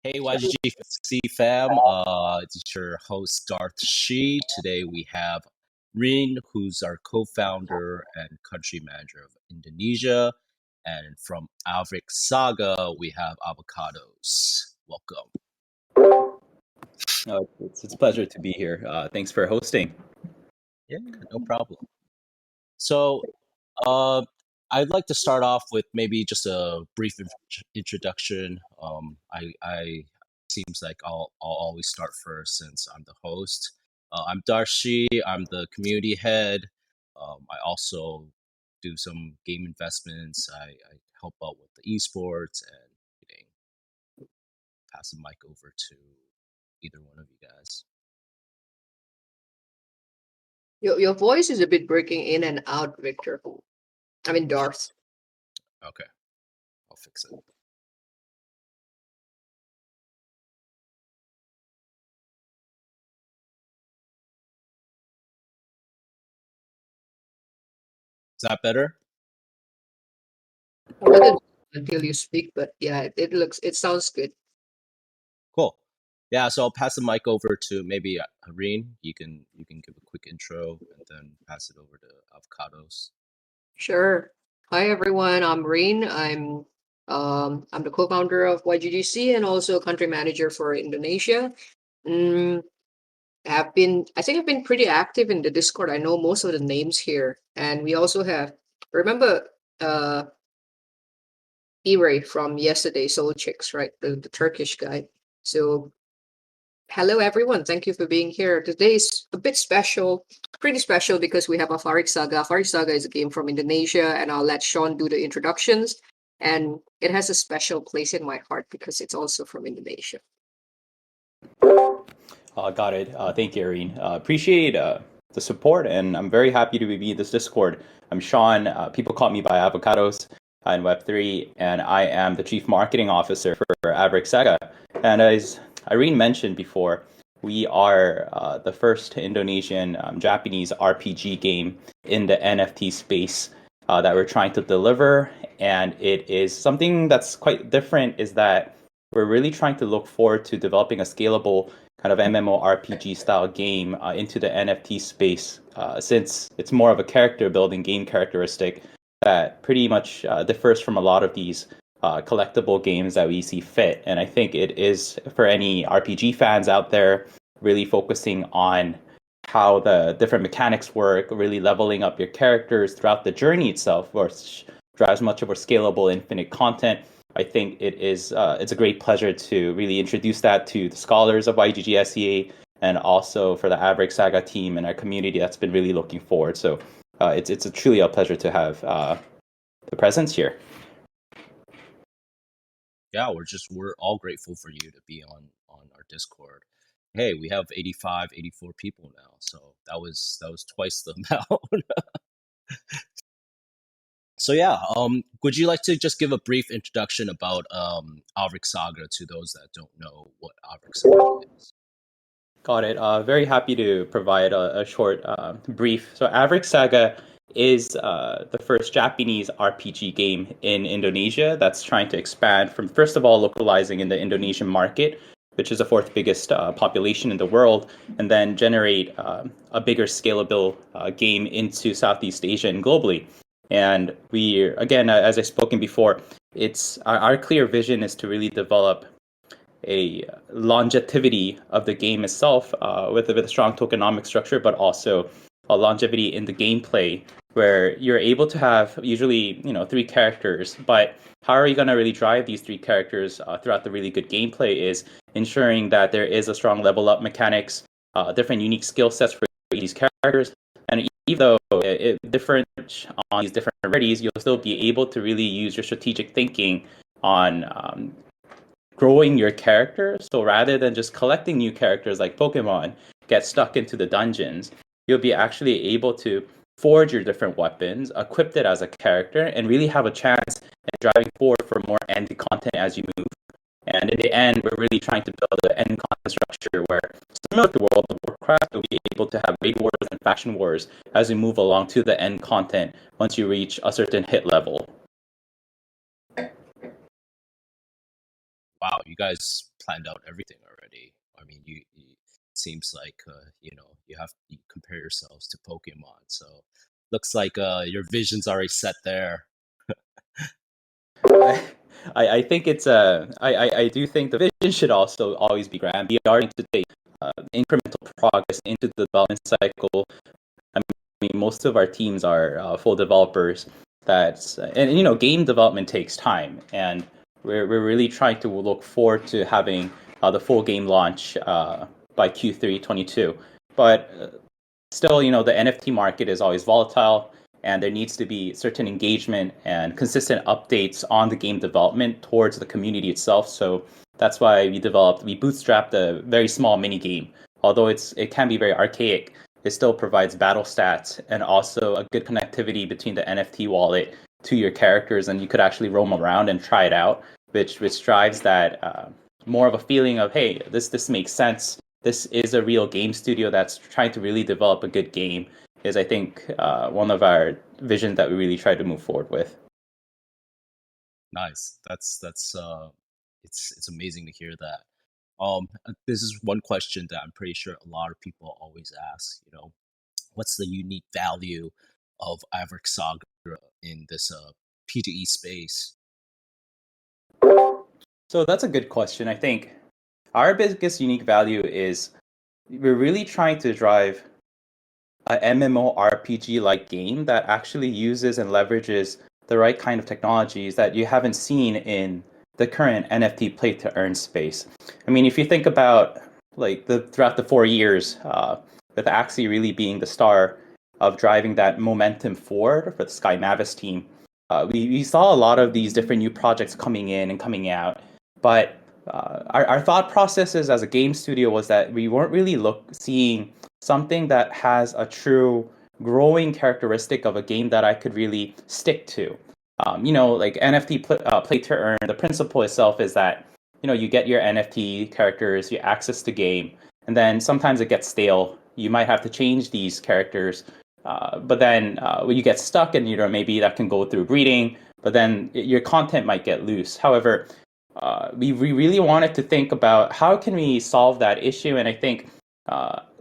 Hey YGG SEA fam, it's your host Darth Shi. Today we have Rin, who's our co-founder and country manager of Indonesia, and from Avarik Saga we have Avocados. Welcome. It's a pleasure to be here. Thanks for hosting. Yeah, no problem. So, I'd like to start off with maybe just a brief introduction. I seems like I'll always start first since I'm the host. I'm Darshi. I'm the community head. I also do some game investments. I help out with the esports and getting pass the mic over to either one of you guys. Your voice is a bit breaking in and out, Victor. I mean, Darth. Okay, I'll fix it. Is that better? I'm not gonna until you speak, but yeah, it sounds good. Cool. Yeah, so I'll pass the mic over to maybe Irene. You can give a quick intro and then pass it over to Avocados. Sure. Hi everyone, I'm Reen. I'm the co-founder of YGG SEA and also country manager for Indonesia. I think I've been pretty active in the Discord. I know most of the names here, and we also have remember Iray from yesterday, Soul Chicks, right? The Turkish guy. So hello everyone, thank you for being here. Today is a bit special, pretty special because we have Avarik Saga. Avarik Saga is a game from Indonesia, and I'll let Sean do the introductions. And it has a special place in my heart because it's also from Indonesia. Got it. Thank you, Irene. Appreciate the support, and I'm very happy to be in this Discord. I'm Sean. People call me by Avocados in Web3, and I am the Chief Marketing Officer for Avarik Saga. And as Irene mentioned before, we are the first Indonesian Japanese RPG game in the NFT space that we're trying to deliver. And it is something that's quite different is that we're really trying to look forward to developing a scalable kind of MMORPG style game into the NFT space, since it's more of a character building game characteristic that pretty much differs from a lot of these collectible games that we see fit. And I think it is, for any RPG fans out there, really focusing on how the different mechanics work, really leveling up your characters throughout the journey itself, which drives much of our scalable infinite content. I think it's a great pleasure to really introduce that to the scholars of YGG SEA and also for the Avarik Saga team and our community that's been really looking forward. So it's truly a pleasure to have the presence here. Yeah, we're all grateful for you to be on our Discord. Hey, we have 84 people now, so that was twice the amount. So yeah, would you like to just give a brief introduction about Avarik Saga to those that don't know what Avarik Saga is? Got it. Very happy to provide a short brief. So Avarik Saga is the first Japanese RPG game in Indonesia that's trying to expand from, first of all, localizing in the Indonesian market, which is the fourth biggest population in the world, and then generate a bigger scalable game into Southeast Asia and globally. And we, again, as I've spoken before, it's our clear vision is to really develop a longevity of the game itself with a strong tokenomic structure, but also a longevity in the gameplay where you're able to have usually, three characters. But how are you going to really drive these three characters throughout the really good gameplay is ensuring that there is a strong level up mechanics, different unique skill sets for these characters. And even though it different on these different rarities, you'll still be able to really use your strategic thinking on growing your characters. So rather than just collecting new characters like Pokemon, get stuck into the dungeons, you'll be actually able to forge your different weapons, equip it as a character, and really have a chance at driving forward for more end content as you move. And in the end, we're really trying to build an end content structure where, similar to World of Warcraft, you'll be able to have raid wars and faction wars as you move along to the end content once you reach a certain hit level. wow, you guys planned out everything already. I mean, seems like you compare yourselves to Pokemon, so looks like your vision's already set there. I think it's I do think the vision should also always be grand. We are going to take incremental progress into the development cycle. I mean, most of our teams are full developers. And game development takes time, and we're really trying to look forward to having the full game launch by Q3 22. But still, the NFT market is always volatile, and there needs to be certain engagement and consistent updates on the game development towards the community itself. So that's why we bootstrapped a very small mini game. Although it can be very archaic, it still provides battle stats and also a good connectivity between the NFT wallet to your characters, and you could actually roam around and try it out, which drives that more of a feeling of, hey, this makes sense. This is a real game studio that's trying to really develop a good game. Is, I think, one of our visions that we really try to move forward with. Nice. That's it's amazing to hear that. This is one question that I'm pretty sure a lot of people always ask. What's the unique value of Avarik Saga in this P2E space? So that's a good question. I think our biggest unique value is we're really trying to drive a MMORPG-like game that actually uses and leverages the right kind of technologies that you haven't seen in the current NFT play-to-earn space. I mean, if you think about throughout the 4 years, with Axie really being the star of driving that momentum forward for the Sky Mavis team, we saw a lot of these different new projects coming in and coming out, but our thought processes as a game studio was that we weren't really seeing something that has a true growing characteristic of a game that I could really stick to. Like NFT play to earn, the principle itself is that, you get your NFT characters, you access the game, and then sometimes it gets stale. You might have to change these characters, but then when you get stuck, and maybe that can go through breeding, but then your content might get loose. However, we really wanted to think about how can we solve that issue, and I think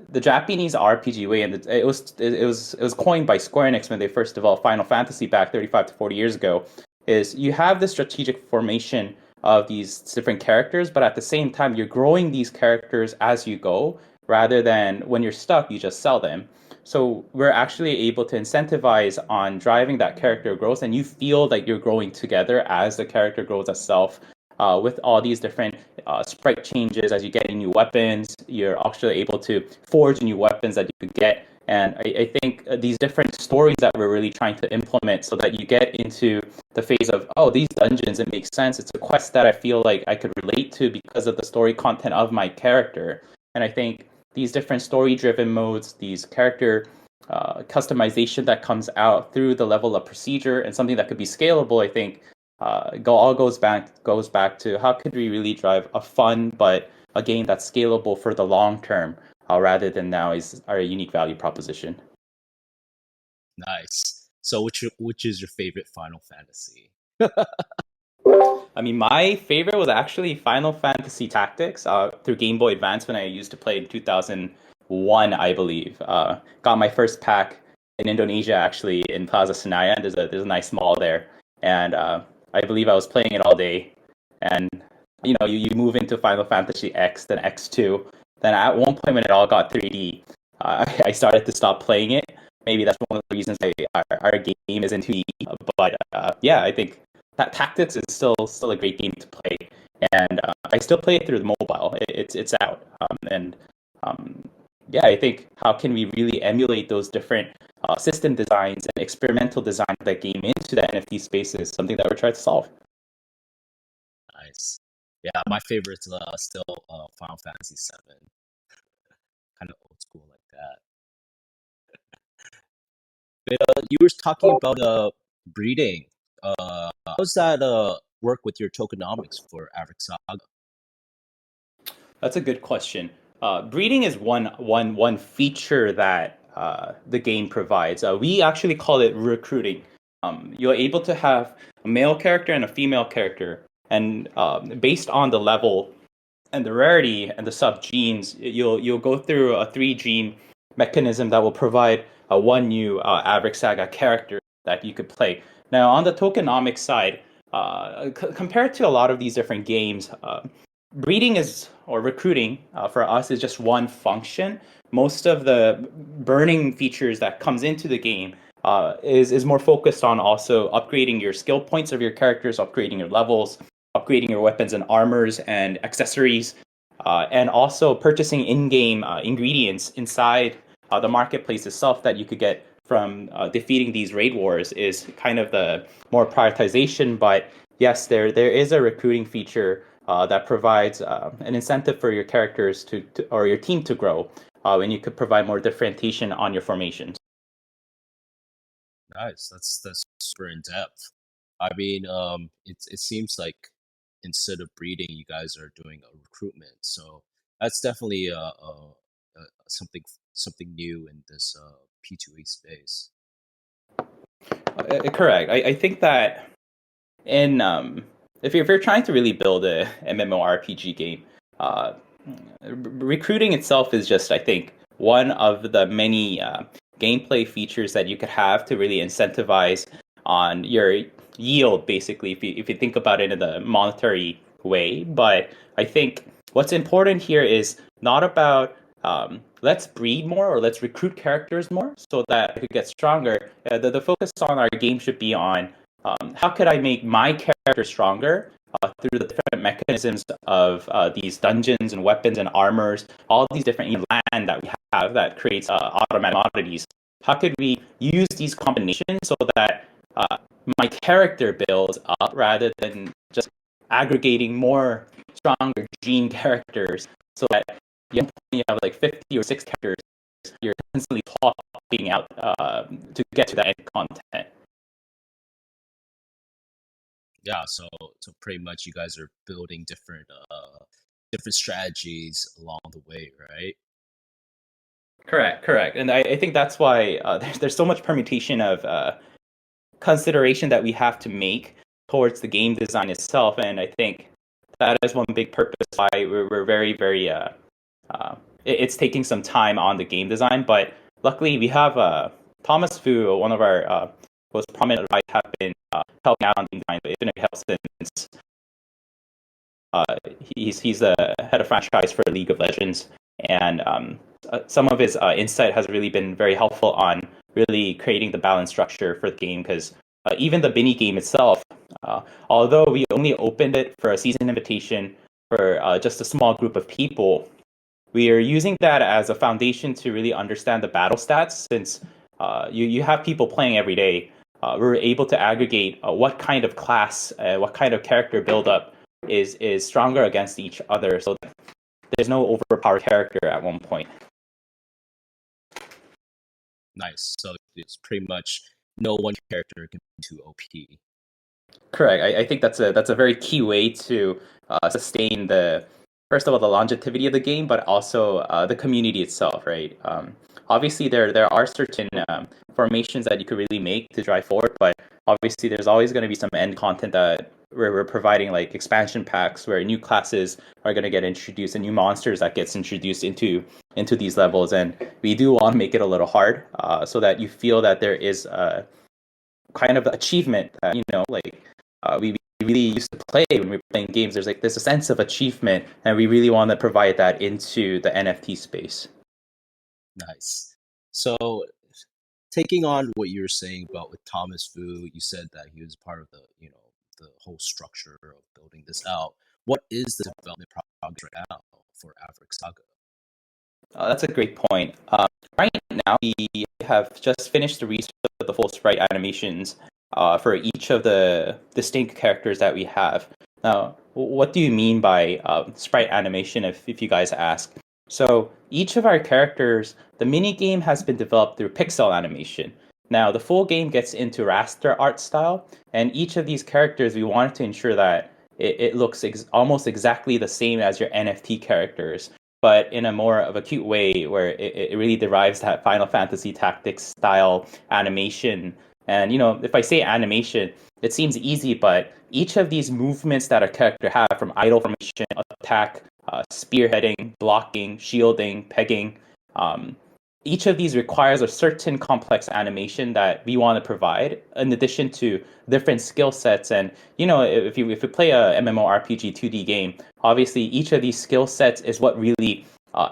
the Japanese RPG way, and it was coined by Square Enix when they first developed Final Fantasy back 35 to 40 years ago, is you have the strategic formation of these different characters, but at the same time you're growing these characters as you go, rather than when you're stuck you just sell them. So we're actually able to incentivize on driving that character growth, and you feel like you're growing together as the character grows itself. With all these different sprite changes, as you get new weapons, you're actually able to forge new weapons that you could get. And I think these different stories that we're really trying to implement, so that you get into the phase of, oh, these dungeons, it makes sense. It's a quest that I feel like I could relate to because of the story content of my character. And I think these different story-driven modes, these character customization that comes out through the level of procedure and something that could be scalable, I think goes back to how could we really drive a fun but a game that's scalable for the long term, rather than now is our unique value proposition. Nice. So which is your favorite Final Fantasy? I mean, my favorite was actually Final Fantasy Tactics through Game Boy Advance when I used to play in 2001, I believe. Got my first pack in Indonesia, actually, in Plaza Senayan. There's a nice mall there, and I believe I was playing it all day. And you move into Final Fantasy X, then X2. Then at one point when it all got 3D, I started to stop playing it. Maybe that's one of the reasons our game is in 2D. But yeah, I think that Tactics is still a great game to play, and I still play it through the mobile. It's out, and yeah, I think how can we really emulate those different system designs and experimental design of that game into the NFT space is something that we're trying to solve. Nice. Yeah, my favorite's still Final Fantasy VII. Kind of old school like that. But, you were talking about breeding. How does that work with your tokenomics for Avarik Saga? That's a good question. Breeding is one feature that the game provides. We actually call it recruiting. You're able to have a male character and a female character and based on the level and the rarity and the sub genes, you'll go through a 3 gene mechanism that will provide one new Avarik Saga character that you could play. Now, on the tokenomics side, compared to a lot of these different games, breeding is or recruiting for us is just one function. Most of the burning features that comes into the game is more focused on also upgrading your skill points of your characters, upgrading your levels, upgrading your weapons and armors and accessories, and also purchasing in-game ingredients inside the marketplace itself that you could get from defeating these raid wars is kind of the more prioritization. But yes, there is a recruiting feature that provides an incentive for your characters to or your team to grow when you could provide more differentiation on your formations. Nice. That's super in depth. I mean, it seems like instead of breeding, you guys are doing a recruitment. So that's definitely something new in this P2E space. Correct. I think that in if you're trying to really build a MMORPG game, recruiting itself is just, I think, one of the many gameplay features that you could have to really incentivize on your yield, basically, if you think about it in the monetary way. But I think what's important here is not about let's breed more or let's recruit characters more so that it could get stronger. The focus on our game should be on how could I make my character stronger through the different mechanisms of these dungeons and weapons and armors, all these different land that we have that creates automatic commodities. How could we use these combinations so that my character builds up rather than just aggregating more stronger gene characters so that you have like 50 or 60 characters, you're constantly swapping out to get to that end content. Yeah, so pretty much you guys are building different strategies along the way, right? Correct. And I think that's why there's so much permutation of consideration that we have to make towards the game design itself. And I think that is one big purpose why we're very, it's taking some time on the game design. But luckily, we have Thomas Fu, one of our most prominent advisors, have been helping out on game design. It's been a help since he's the head of franchise for League of Legends, and some of his insight has really been very helpful on really creating the balance structure for the game. Because even the mini game itself, although we only opened it for a season invitation for just a small group of people, we are using that as a foundation to really understand the battle stats. Since you have people playing every day, we're able to aggregate what kind of class, what kind of character buildup is stronger against each other, so that there's no overpowered character at one point. Nice. So it's pretty much no one character can be too OP. Correct. I think that's a very key way to sustain first of all the longevity of the game, but also the community itself, right? Obviously, there are certain formations that you could really make to drive forward, but obviously there's always going to be some end content that we're providing, like expansion packs where new classes are going to get introduced and new monsters that gets introduced into these levels, and we do want to make it a little hard so that you feel that there is a kind of achievement that, we really used to play when we were playing games. There's a sense of achievement, and we really want to provide that into the NFT space. Nice. So taking on what you were saying about with Thomas Fu, you said that he was part of the whole structure of building this out. What is the development progress right now for Avarik Saga? That's a great point. Right now, we have just finished the research of the full sprite animations for each of the distinct characters that we have. Now, what do you mean by sprite animation, if you guys ask? So each of our characters, the mini game has been developed through pixel animation. Now, the full game gets into raster art style, and each of these characters, we wanted to ensure that it looks almost exactly the same as your NFT characters, but in a more of a cute way where it really derives that Final Fantasy Tactics style animation And if I say animation, it seems easy, but each of these movements that a character have, from idle formation, attack, spearheading, blocking, shielding, pegging, um, each of these requires a certain complex animation that we want to provide, in addition to different skill sets. And if you play a MMORPG 2D game, obviously each of these skill sets is what really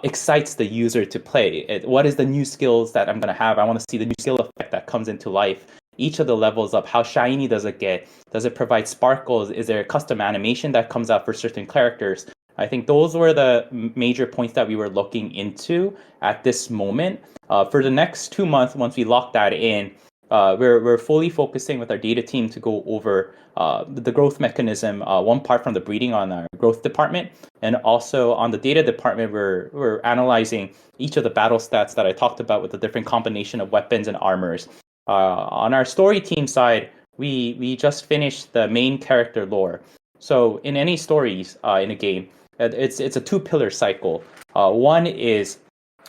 excites the user to play. What is the new skills that I'm going to have? I want to see the new skill effect that comes into life. Each of the levels up, how shiny does it get? Does it provide sparkles? Is there a custom animation that comes out for certain characters? I think those were the major points that we were looking into at this moment. For the next 2 months, once we lock that in, we're fully focusing with our data team to go over the growth mechanism. One part from the breeding on our growth department, and also on the data department, we're analyzing each of the battle stats that I talked about with the different combination of weapons and armors. On our story team side, we just finished the main character lore. So in any stories in a game, it's a two-pillar cycle. One is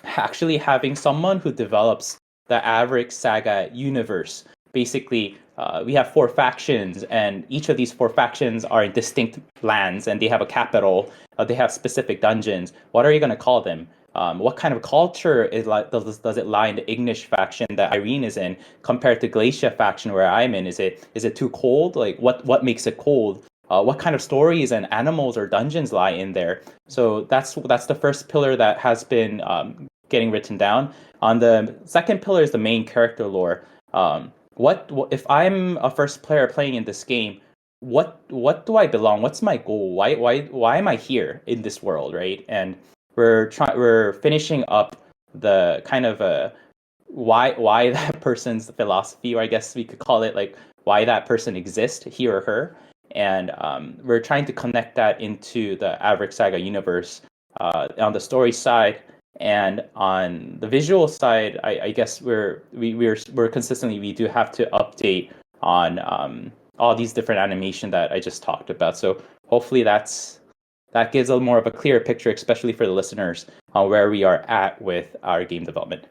actually having someone who develops the Avarik Saga universe. Basically, we have 4 factions, and each of these 4 factions are in distinct lands, and they have a capital. They have specific dungeons. What are you going to call them? What kind of culture does it lie in the Ignish faction that Irene is in, compared to Glacia faction where I'm in? Is it too cold? Like what makes it cold? What kind of stories and animals or dungeons lie in there? So that's the first pillar that has been getting written down. On the second pillar is the main character lore. What if I'm a first player playing in this game? What do I belong? What's my goal? Why am I here in this world, right? And we're finishing up the kind of why that person's philosophy, or I guess we could call it like why that person exists, he or her. And we're trying to connect that into the Averick Saga universe on the story side. And on the visual side, I guess we're consistently, we do have to update on all these different animation that I just talked about. So hopefully that gives a more of a clear picture, especially for the listeners, on where we are at with our game development.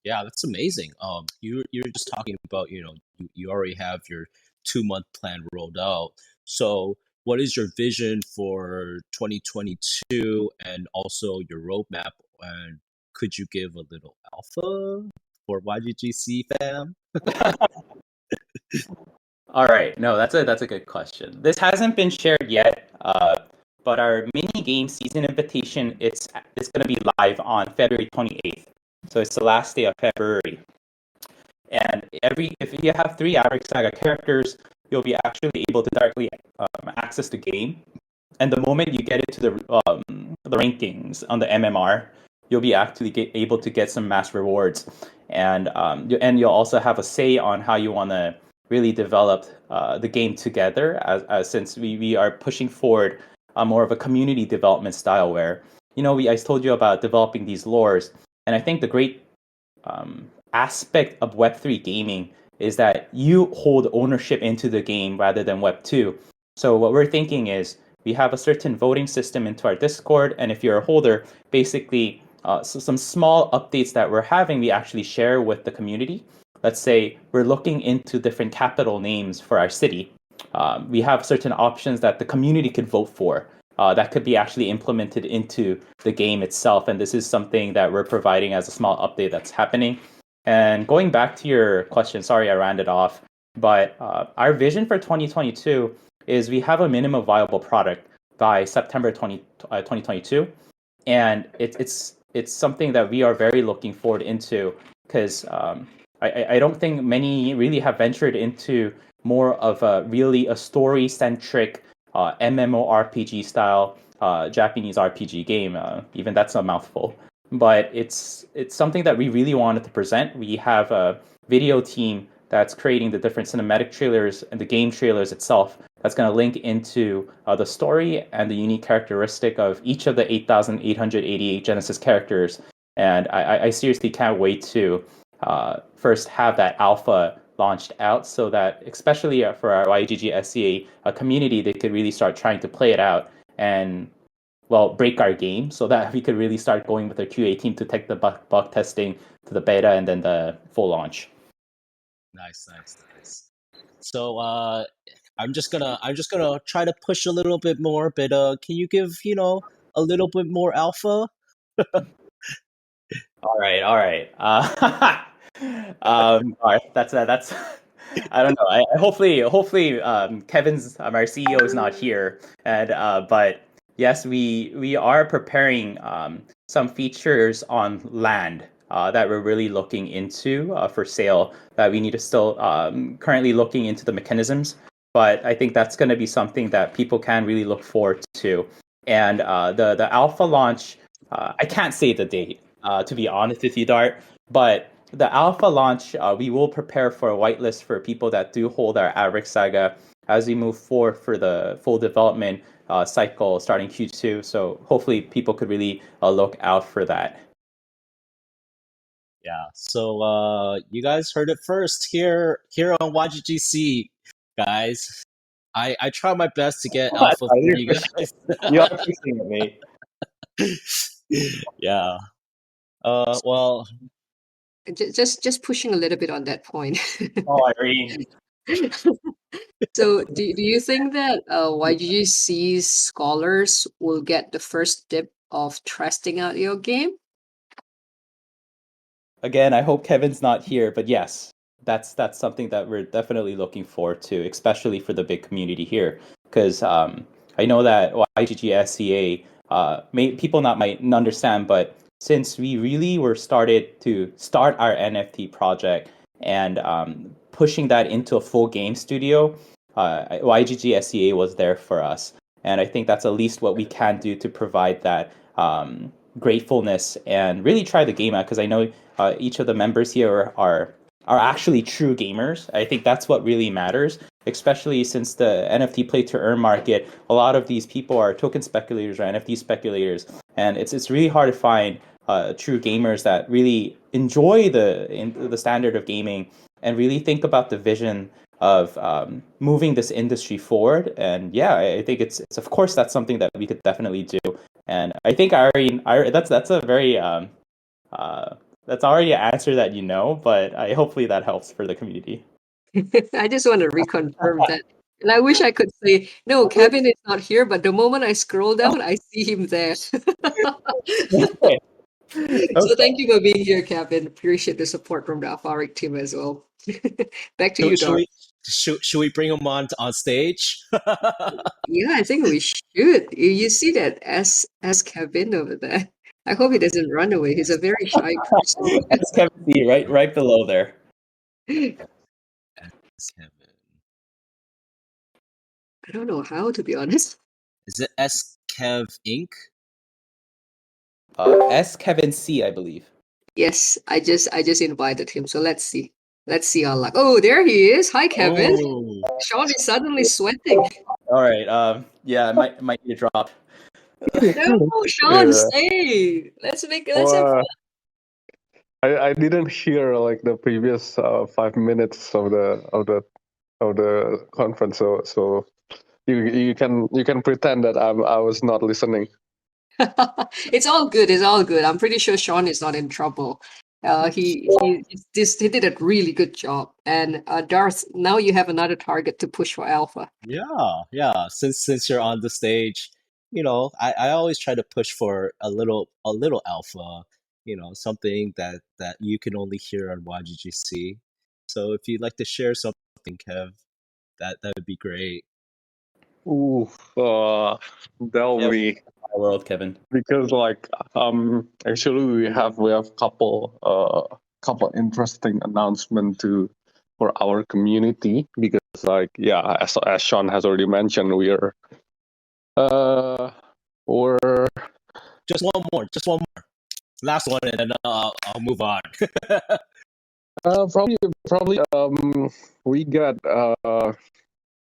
Yeah, that's amazing. You're just talking about, you already have your 2-month plan rolled out. So what is your vision for 2022 and also your roadmap? And could you give a little alpha for YGG SEA fam? All right, no, that's a good question. This hasn't been shared yet, but our mini game season invitation, it's going to be live on February 28th. So it's the last day of February. And if you have 3 Avarik Saga characters, you'll be actually able to directly access the game. And the moment you get into the rankings on the MMR, you'll be actually able to get some mass rewards. And you'll also have a say on how you want to really develop the game together, as since we are pushing forward more of a community development style where, I told you about developing these lores. And I think the great aspect of Web3 gaming is that you hold ownership into the game rather than Web2. So what we're thinking is we have a certain voting system into our Discord, and if you're a holder, basically some small updates that we're having, we actually share with the community. Let's say we're looking into different capital names for our city. We have certain options that the community could vote for. That could be actually implemented into the game itself, and this is something that we're providing as a small update that's happening. And going back to your question, sorry I ran it off, but our vision for 2022 is we have a minimum viable product by September 2022, and it's something that we are very looking forward into, because I don't think many really have ventured into more of a story-centric MMORPG style Japanese RPG game. Even that's a mouthful. But it's something that we really wanted to present. We have a video team that's creating the different cinematic trailers and the game trailers itself. That's going to link into the story and the unique characteristic of each of the 8,888 Genesis characters. And I seriously can't wait to first have that alpha launched out, so that especially for our YGG SEA community, they could really start trying to play it out and break our game, so that we could really start going with our QA team to take the bug testing to the beta and then the full launch. Nice, nice, nice. So I'm just gonna try to push a little bit more, but can you give a little bit more alpha? All right, all right. All right, that's. I don't know. Hopefully, Kevin's our CEO is not here, and but yes, we are preparing some features on land that we're really looking into for sale. That we need to still currently looking into the mechanisms, but I think that's going to be something that people can really look forward to. And the alpha launch, I can't say the date to be honest with you, Dart. But the alpha launch, we will prepare for a whitelist for people that do hold our Avarik Saga as we move forward for the full development cycle starting Q2. So hopefully people could really look out for that. Yeah. So you guys heard it first here on YGG SEA, guys. I try my best to get alpha for You're you pushing guys. You are pushing it, mate. Yeah. Well, Just pushing a little bit on that point. Oh, Irene. So, do you think that YGG scholars will get the first dip of testing out your game? Again, I hope Kevin's not here, but yes, that's something that we're definitely looking forward to, especially for the big community here, because I know that YGG SEA, people not might understand, but since we really were started to start our NFT project and pushing that into a full game studio, YGG SEA was there for us, and I think that's at least what we can do to provide that gratefulness and really try the game out because I know each of the members here are actually true gamers. I think that's what really matters, especially since the NFT play to earn market. A lot of these people are token speculators or NFT speculators, and it's really hard to find true gamers that really enjoy the standard of gaming and really think about the vision of moving this industry forward. And yeah, I think it's of course that's something that we could definitely do. And I think that's a very uh, that's already an answer that you know, but hopefully that helps for the community. I just want to reconfirm that. And I wish I could say, no, Kevin is not here, but the moment I scroll down, I see him there. Okay. So Okay. thank you for being here, Kevin. Appreciate the support from the Avarik team as well. Back to you, should Dar. we should we bring him on stage? Yeah, I think we should. You see that as Kevin over there. I hope he doesn't run away. He's a very shy person. That's Kevin C right below there. Yes, Kevin. I don't know how, to be honest. Is it S Kev Inc? S Kevin C, I believe. Yes, I just invited him. So let's see. Let's see our luck. Oh, there he is. Hi, Kevin. Oh, Sean is suddenly sweating. All right. Yeah, I might need to drop. No, Sean, Yeah. stay. Let's have Well, I didn't hear like the previous 5 minutes of the conference, so you can pretend that I was not listening. It's all good. It's all good. I'm pretty sure Sean is not in trouble. He did a really good job. And Darth, now you have another target to push for Alpha. yeah. Since you're on the stage, I always try to push for a little alpha, something that you can only hear on YGGC. So if you'd like to share something, Kev, that would be great. Ooh, that'll Yeah, be my world, Kevin. because like actually we have couple interesting announcement for our community because like yeah as Sean has already mentioned we're Just one more, last one, and then I'll move on. probably we got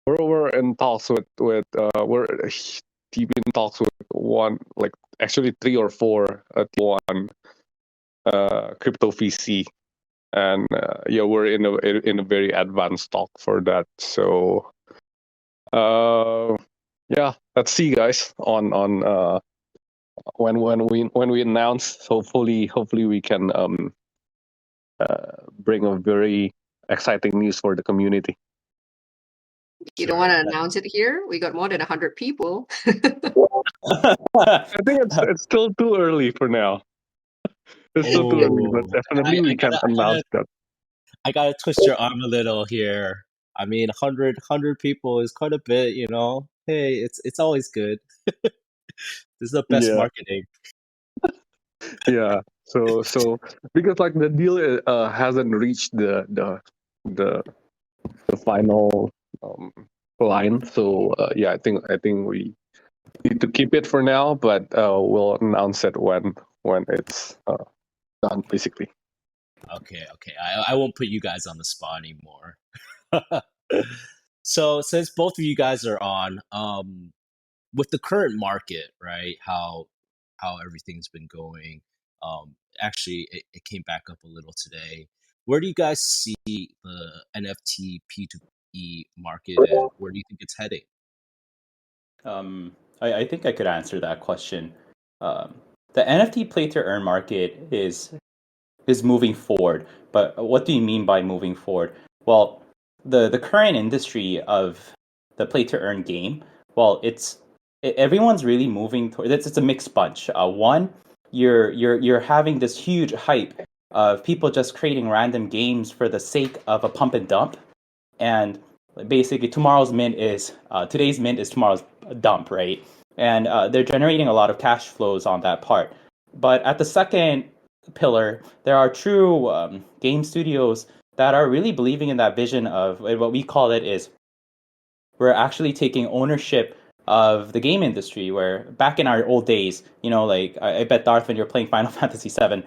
we're in talks with we're deep in talks with one like actually three or four at one crypto VC and yeah we're in a very advanced talk for that so yeah let's see guys on when we announce hopefully we can bring a very exciting news for the community. You don't want to announce it here? We got more than 100 people. I think it's still too early for now. It's still too early, but Oh, definitely we can announce that. I gotta twist your arm a little here. I mean, 100 people is quite a bit, you know. Hey, it's always good. This is the best Yeah. marketing. Yeah. So because like the deal hasn't reached the final line. So yeah, I think we need to keep it for now, but we'll announce it when it's done, basically. Okay. I won't put you guys on the spot anymore. So since both of you guys are on, with the current market, right? How everything's been going. Actually, it came back up a little today. Where do you guys see the NFT P2E market, and where do you think it's heading? I think I could answer that question. The NFT play to earn market is moving forward, but what do you mean by moving forward? Well, the current industry of the play to earn game, well, everyone's really moving towards it's a mixed bunch. One, you're having this huge hype of people just creating random games for the sake of a pump and dump, and basically today's mint is tomorrow's dump, right? And they're generating a lot of cash flows on that part. But at the second pillar, there are true game studios that are really believing in that vision of what we call it is we're actually taking ownership of the game industry. Where back in our old days, like I bet Darth, when you're playing Final Fantasy VII,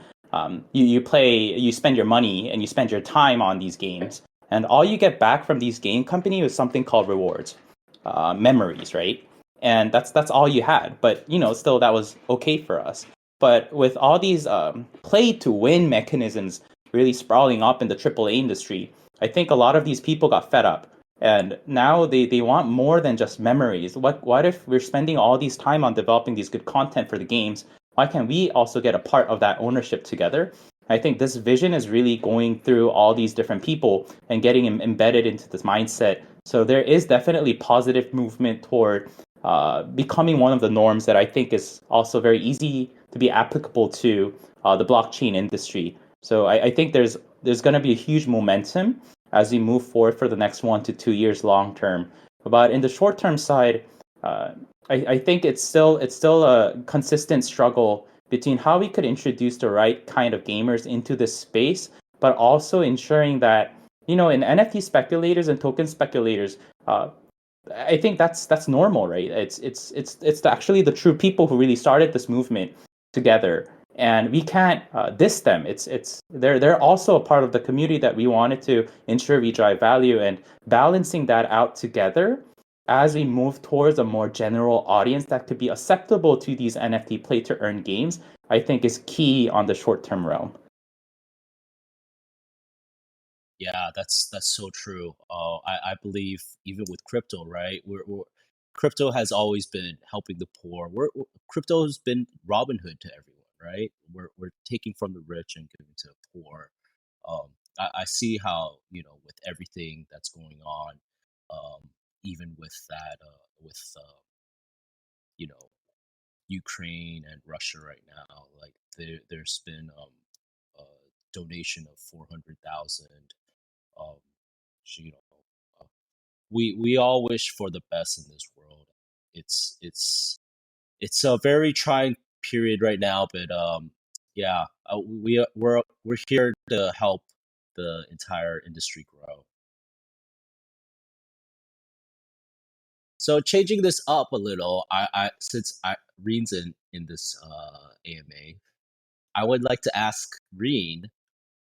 you spend your money and you spend your time on these games, and all you get back from these game companies is something called rewards, memories, right? And that's all you had. But still that was okay for us. But with all these play to win mechanisms really sprawling up in the AAA industry, I think a lot of these people got fed up. And now they want more than just memories. What if we're spending all these time on developing these good content for the games? Why can't we also get a part of that ownership together? I think this vision is really going through all these different people and getting embedded into this mindset. So there is definitely positive movement toward becoming one of the norms that I think is also very easy to be applicable to the blockchain industry. So I think there's going to be a huge momentum as we move forward for the next 1 to 2 years long term. But in the short term side, I think it's still a consistent struggle between how we could introduce the right kind of gamers into this space, but also ensuring that in NFT speculators and token speculators, I think that's normal, right? It's actually the true people who really started this movement together, and we can't diss them. They're also a part of the community that we wanted to ensure we drive value, and balancing that out together as we move towards a more general audience that could be acceptable to these NFT play to earn games, I think is key on the short term realm. Yeah, that's so true. I believe even with crypto, right? Crypto has always been helping the poor. Crypto has been Robin Hood to everyone, right? We're taking from the rich and giving to the poor. I see how with everything that's going on, even with that, with you know Ukraine and Russia right now, like there's been a donation of 400,000. Um, you know, uh, we all wish for the best in this world. It's a very trying period right now, but yeah, we're here to help the entire industry grow. So changing this up a little, I since Reen's in this AMA, I would like to ask Reen,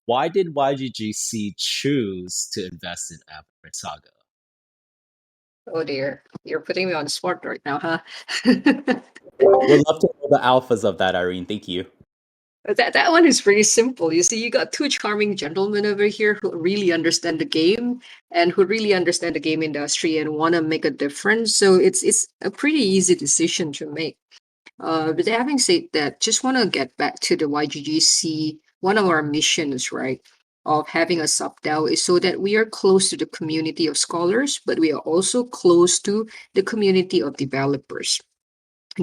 why did YGG SEA choose to invest in Avarik Saga? Oh dear, you're putting me on the spot right now, huh? We'd love to know the alphas of that, Irene. Thank you. That one is pretty simple. You see, you got two charming gentlemen over here who really understand the game and who really understand the game industry and want to make a difference. So it's a pretty easy decision to make. But having said that, just want to get back to the YGGC. One of our missions, right? of having a subDAO is so that we are close to the community of scholars, but we are also close to the community of developers,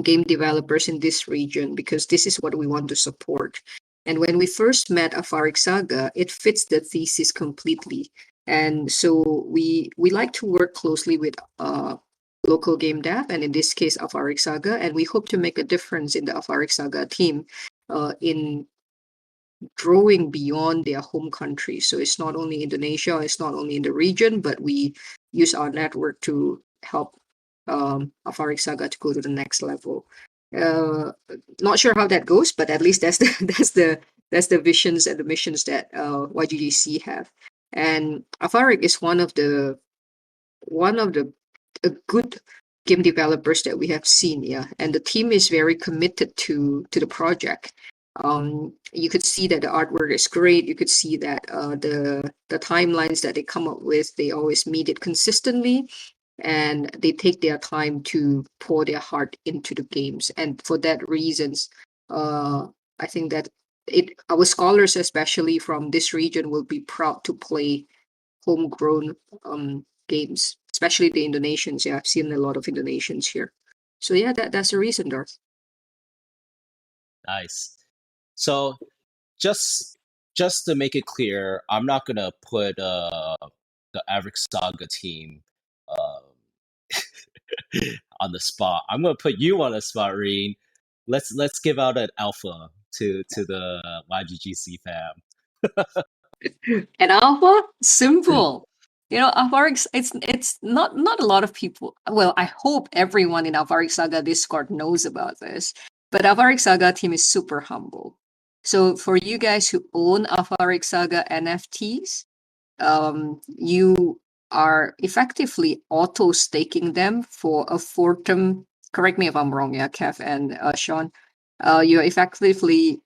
game developers in this region, because this is what we want to support. And when we first met Avarik Saga, it fits the thesis completely. And so we like to work closely with local game dev, and in this case, Avarik Saga, and we hope to make a difference in the Avarik Saga team in growing beyond their home country. So it's not only Indonesia, it's not only in the region, but we use our network to help Avarik Saga to go to the next level. Not sure how that goes, but at least that's the visions and the missions that YGG SEA have. And Avarik is one of the good game developers that we have seen, yeah. And the team is very committed to the project. You could see that the artwork is great. You could see that the timelines that they come up with, they always meet it consistently, and they take their time to pour their heart into the games. And for that reasons, I think that our scholars, especially from this region, will be proud to play homegrown games, especially the Indonesians. Yeah, I've seen a lot of Indonesians here. So yeah, that's the reason, Darth. Nice. So just to make it clear, I'm not gonna put the Avarik Saga team on the spot. I'm gonna put you on the spot, Reen. Let's give out an alpha to the YGG SEA fam. And alpha, simple. You know, Avarik, it's not a lot of people. Well, I hope everyone in Avarik Saga Discord knows about this. But Avarik Saga team is super humble. So for you guys who own Avarik Saga NFTs, you are effectively auto staking them for a Fortum. Correct me if I'm wrong, yeah, Kev and Sean. You're effectively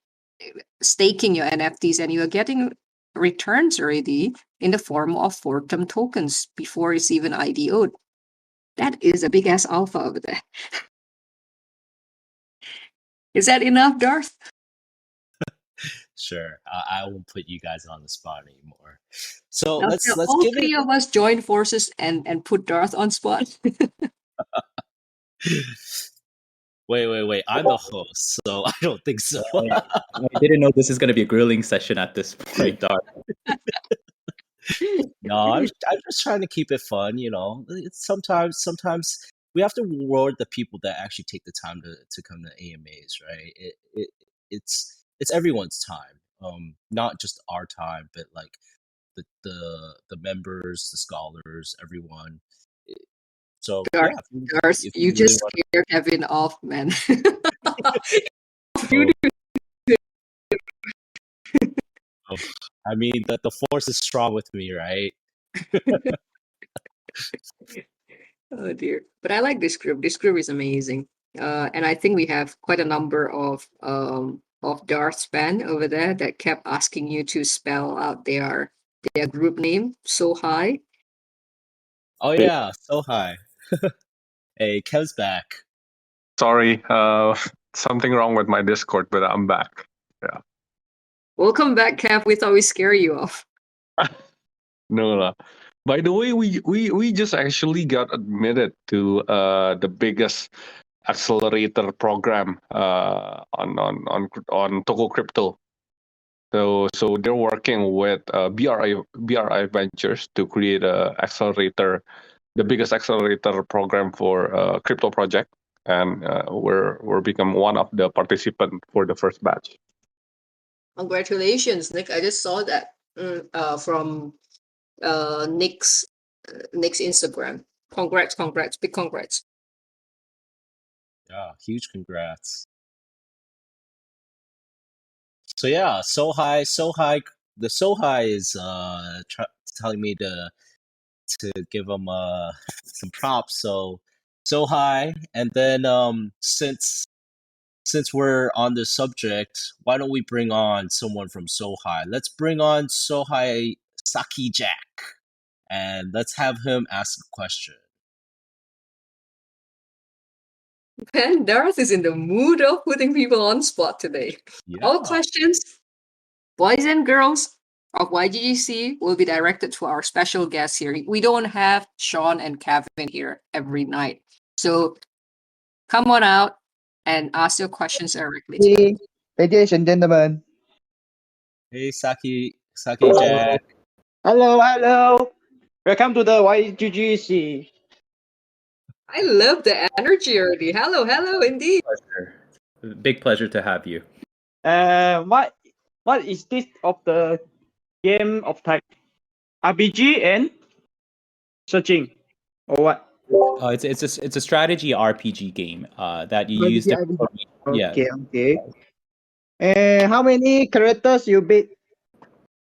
staking your NFTs, and you are getting returns already in the form of Fortum tokens before it's even IDO'd. That is a big ass alpha over there. Is that enough, Darth? Sure, I won't put you guys on the spot anymore. So Now, let's all give three it. of us join forces and put Darth on spot. Wait! I'm the host, so I don't think so. I didn't know this is going to be a grilling session at this point, Dar. No, I'm just trying to keep it fun. You know, sometimes we have to reward the people that actually take the time to come to AMAs, right? It's everyone's time, not just our time, but like the members, the scholars, everyone. So Darth, yeah, Darth, if you you really just want. scared Kevin off, man. Oh, oh, I mean, the force is strong with me, right? Oh dear. But I like this group. This group is amazing. And I think we have quite a number of Darth fan over there that kept asking you to spell out their group name so high. Oh yeah, so high. Hey, Kev's back. Sorry, something wrong with my Discord, but I'm back. Yeah. Welcome back, Kev. We thought we scare you off. No. By the way, we just actually got admitted to the biggest accelerator program on Toko Crypto. So they're working with BRI Ventures to create a accelerator, the biggest accelerator program for crypto project, and we're become one of the participant for the first batch. Congratulations, Nick. I just saw that from Nick's Instagram. Congrats, big congrats. Yeah, huge congrats. So yeah, so high. The so high is telling me to give them some props. So high, and then since we're on the subject, why don't we bring on someone from Sohai? Let's bring on Sohai Saki Jack, and let's have him ask a question. Man, Darth is in the mood of putting people on spot today. Yeah. All questions, boys and girls, of YGG SEA will be directed to our special guests here. We don't have Sean and Kevin here every night. So come on out and ask your questions directly. Ladies and gentlemen. Hey, Saki Jack. Hello. Welcome to the YGG SEA. I love the energy already. Hello, indeed. Pleasure. Big pleasure to have you. What is this of the game of type RPG and searching or what? It's a strategy RPG game that you use. Yeah. Okay. How many characters you beat?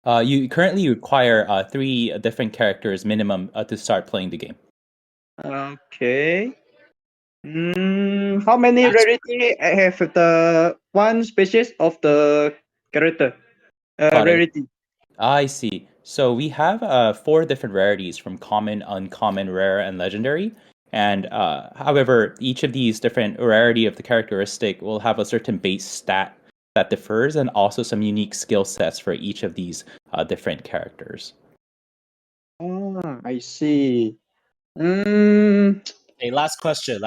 You currently require 3 different characters minimum to start playing the game. Okay. How many rarity have the one species of the character? Rarity. I see. So we have 4 different rarities from common, uncommon, rare, and legendary. And however, each of these different rarity of the characteristic will have a certain base stat that differs, and also some unique skill sets for each of these different characters. I see. Mm, Hey, last question.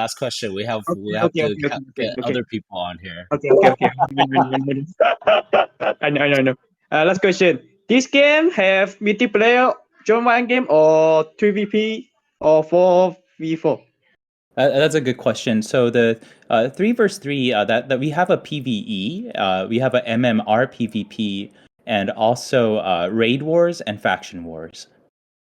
We have okay. get other people on here. Okay. I know. Last question. This game have multiplayer join one game or 3v3 or 4v4? That's a good question. So the 3 versus 3 that we have a PVE, we have a MMR PvP, and also raid wars and faction wars.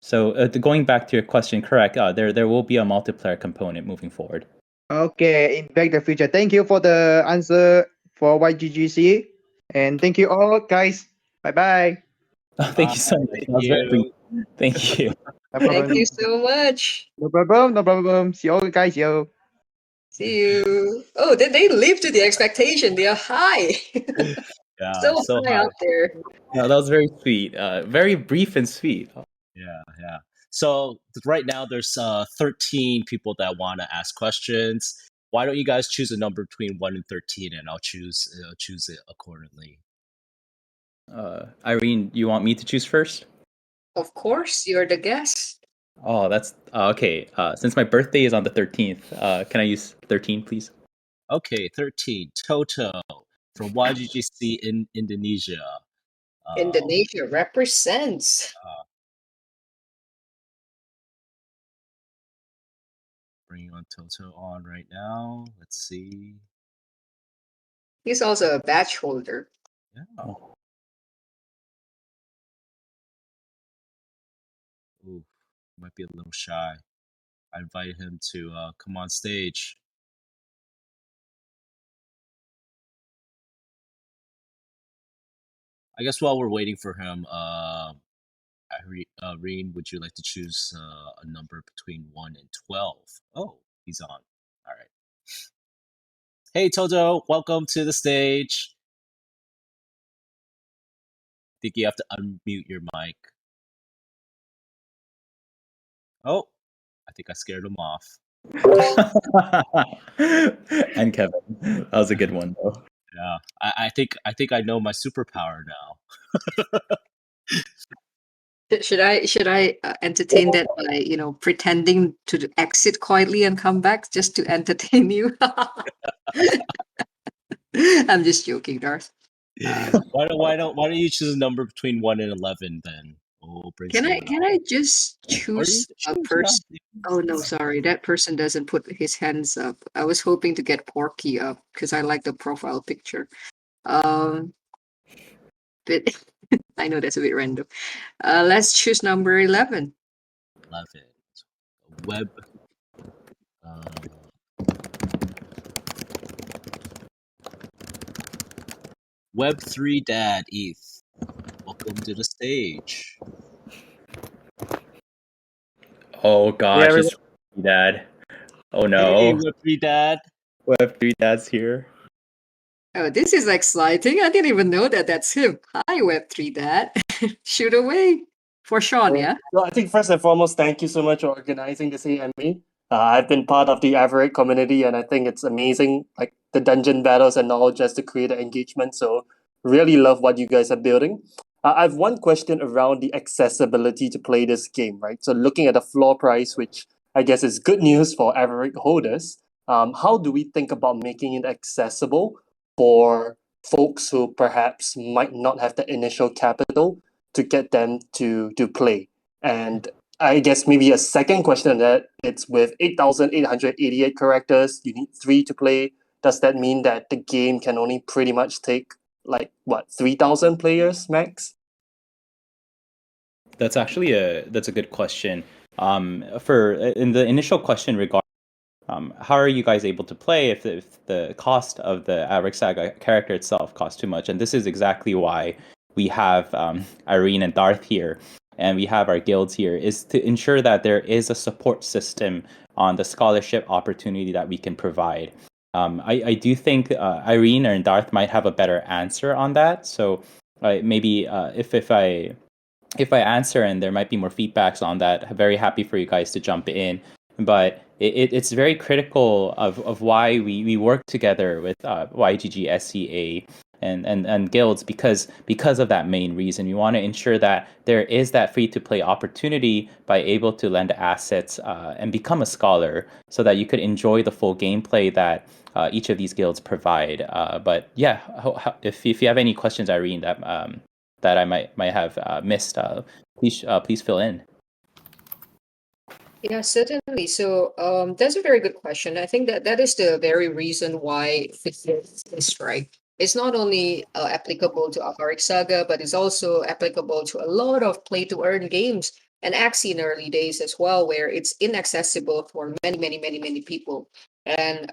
So going back to your question, correct? There will be a multiplayer component moving forward. Okay, in Back the Future. Thank you for the answer for YGG SEA, and thank you all, guys. Bye. Thank you so much. Thank you. Thank you so much. No problem. See you guys, yo. See you. Oh, they live to the expectation. They are high. Yeah, so high up there. No, that was very sweet. Very brief and sweet. Yeah. So right now there's 13 people that want to ask questions. Why don't you guys choose a number between 1 and 13, and I'll choose it accordingly. Irene, you want me to choose first? Of course, you're the guest. Oh, that's okay. Since my birthday is on the 13th, can I use 13, please? Okay, 13. Toto from YGG SEA in Indonesia. Indonesia represents. Bringing on Toto on right now. Let's see. He's also a badge holder. Yeah. Ooh, might be a little shy. I invited him to come on stage. I guess while we're waiting for him, Irene, would you like to choose a number between 1 and 12? Oh, he's on. All right. Hey, Toto, welcome to the stage. I think you have to unmute your mic. Oh, I think I scared him off. And Kevin, that was a good one, though. Yeah, I think I know my superpower now. Should I entertain that by pretending to exit quietly and come back just to entertain you? I'm just joking, Darth. Why don't you choose a number between 1 and 11 then? Can I just choose a person? Oh no, sorry, that person doesn't put his hands up. I was hoping to get Porky up because I like the profile picture. But I know that's a bit random. Let's choose number 11. 11. Web3 Dad ETH. Welcome to the stage. Oh gosh, it's Dad. Oh no. Hey, Web3 Dad. Web3 Dad's here. Oh, this is exciting. I didn't even know that that's him. Hi, Web3 Dad. Shoot away. For Sean, yeah? Well, I think first and foremost, thank you so much for organizing this AME. I've been part of the Avarik community, and I think it's amazing, like the dungeon battles and all, just to create an engagement. So really love what you guys are building. I have one question around the accessibility to play this game, right? So looking at the floor price, which I guess is good news for Avarik holders, how do we think about making it accessible for folks who perhaps might not have the initial capital to get them to play? And I guess maybe a second question on that, it's with 8,888 characters, you need 3 to play. Does that mean that the game can only pretty much take like what 3,000 players max? That's actually that's a good question. For in the initial question regarding how are you guys able to play if the cost of the Avarik Saga character itself costs too much? And this is exactly why we have Irene and Darth here, and we have our guilds here, is to ensure that there is a support system on the scholarship opportunity that we can provide. I do think Irene and Darth might have a better answer on that. So maybe if I answer and there might be more feedbacks on that, I'm very happy for you guys to jump in. But it's very critical of why we work together with YGG SEA and guilds because of that main reason. We want to ensure that there is that free to play opportunity by able to lend assets and become a scholar so that you could enjoy the full gameplay that each of these guilds provide. But yeah, if you have any questions, Irene, that I might have missed, please fill in. Yeah, certainly. So that's a very good question. I think that is the very reason why Fitness is right. It's not only applicable to Avarik Saga, but it's also applicable to a lot of play-to-earn games and Axie in early days as well, where it's inaccessible for many people. And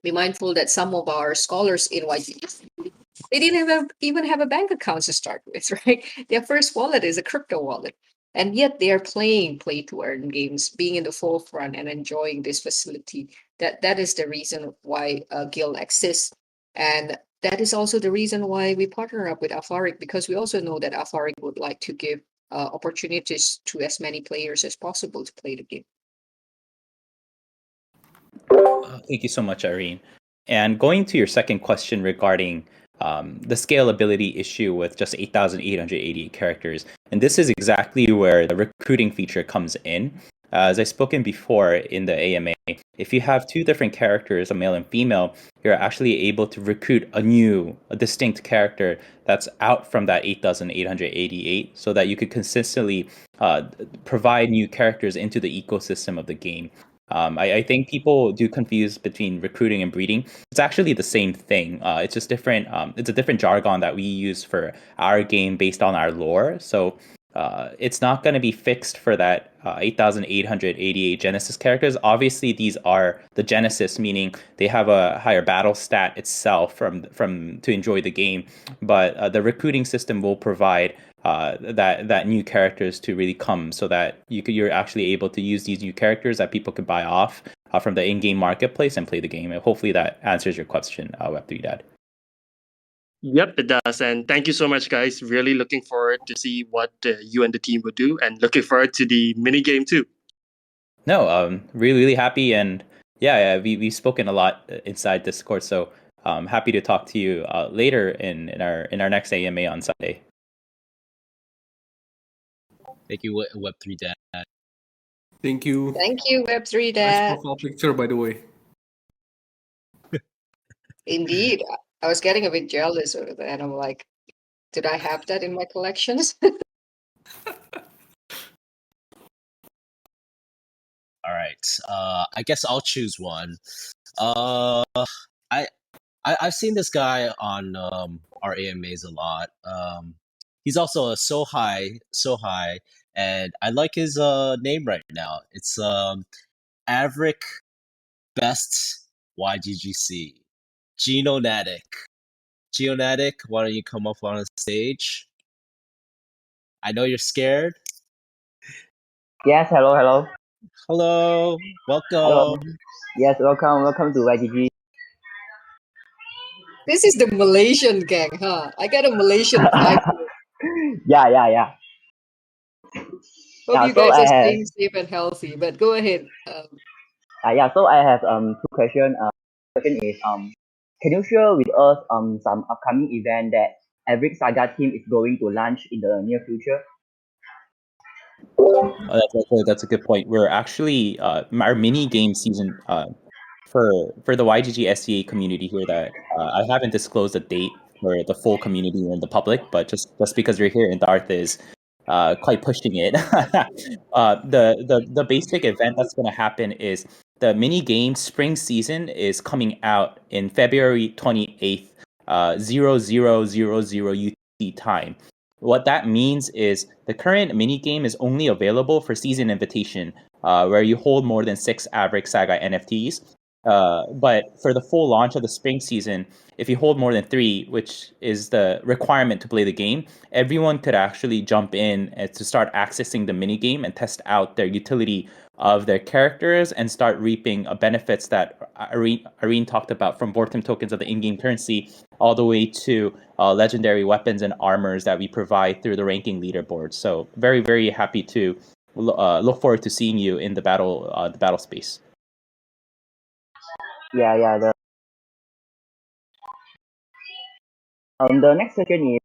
be mindful that some of our scholars in YGG, they didn't even have a bank account to start with, right? Their first wallet is a crypto wallet. And yet they are playing play to earn games, being in the forefront and enjoying this facility. That is the reason why Guild exists. And that is also the reason why we partner up with Avarik, because we also know that Avarik would like to give opportunities to as many players as possible to play the game. Thank you so much, Irene. And going to your second question regarding the scalability issue with just 8,888 characters. And this is exactly where the recruiting feature comes in. As I've spoken before in the AMA, if you have 2 different characters, a male and female, you're actually able to recruit a distinct character that's out from that 8,888 so that you could consistently provide new characters into the ecosystem of the game. I think people do confuse between recruiting and breeding. It's actually the same thing. It's just different. It's a different jargon that we use for our game based on our lore. So it's not going to be fixed for that 8,888 Genesis characters. Obviously, these are the Genesis, meaning they have a higher battle stat itself from to enjoy the game. But the recruiting system will provide that new characters to really come, so that you're actually able to use these new characters that people could buy off from the in-game marketplace and play the game. And hopefully that answers your question, Web3 Dad. Yep, it does. And thank you so much, guys. Really looking forward to see what you and the team will do, and looking forward to the mini game too. No, really happy, and yeah, we've spoken a lot inside Discord, so happy to talk to you later in our next AMA on Sunday. Thank you, Web3 Dad. Thank you. Thank you, Web3 Nice Dad. profile picture, by the way. Indeed. I was getting a bit jealous of it, and I'm like, did I have that in my collections? All right. I guess I'll choose one. I've seen this guy on our AMAs a lot. He's also a so high, and I like his name right now. It's Avarik Best YGG SEA. Geonatic, why don't you come up on the stage? I know you're scared. Yes, hello. Hello, welcome. Hello. Yes, welcome to YGG. This is the Malaysian gang, huh? I got a Malaysian vibe. Yeah. Hope Yeah, you so guys I are have staying safe and healthy. But go ahead. so I have 2 questions. Question is can you share with us some upcoming event that Avarik Saga team is going to launch in the near future? That's a good point. We're actually our mini game season for the YGG SEA community here that I haven't disclosed a date for the full community and the public, but just because you're here, Darth is quite pushing it. The basic event that's going to happen is the mini game spring season is coming out in February 28th, 0000 UT time. What that means is the current mini game is only available for season invitation, where you hold more than 6 Avarik Saga NFTs. But for the full launch of the spring season, if you hold more than 3, which is the requirement to play the game, everyone could actually jump in and to start accessing the mini game and test out their utility of their characters and start reaping benefits that Irene talked about, from Vortem tokens of the in-game currency all the way to legendary weapons and armors that we provide through the ranking leaderboard. So very, very happy to look forward to seeing you in the battle space. Yeah. The next question is,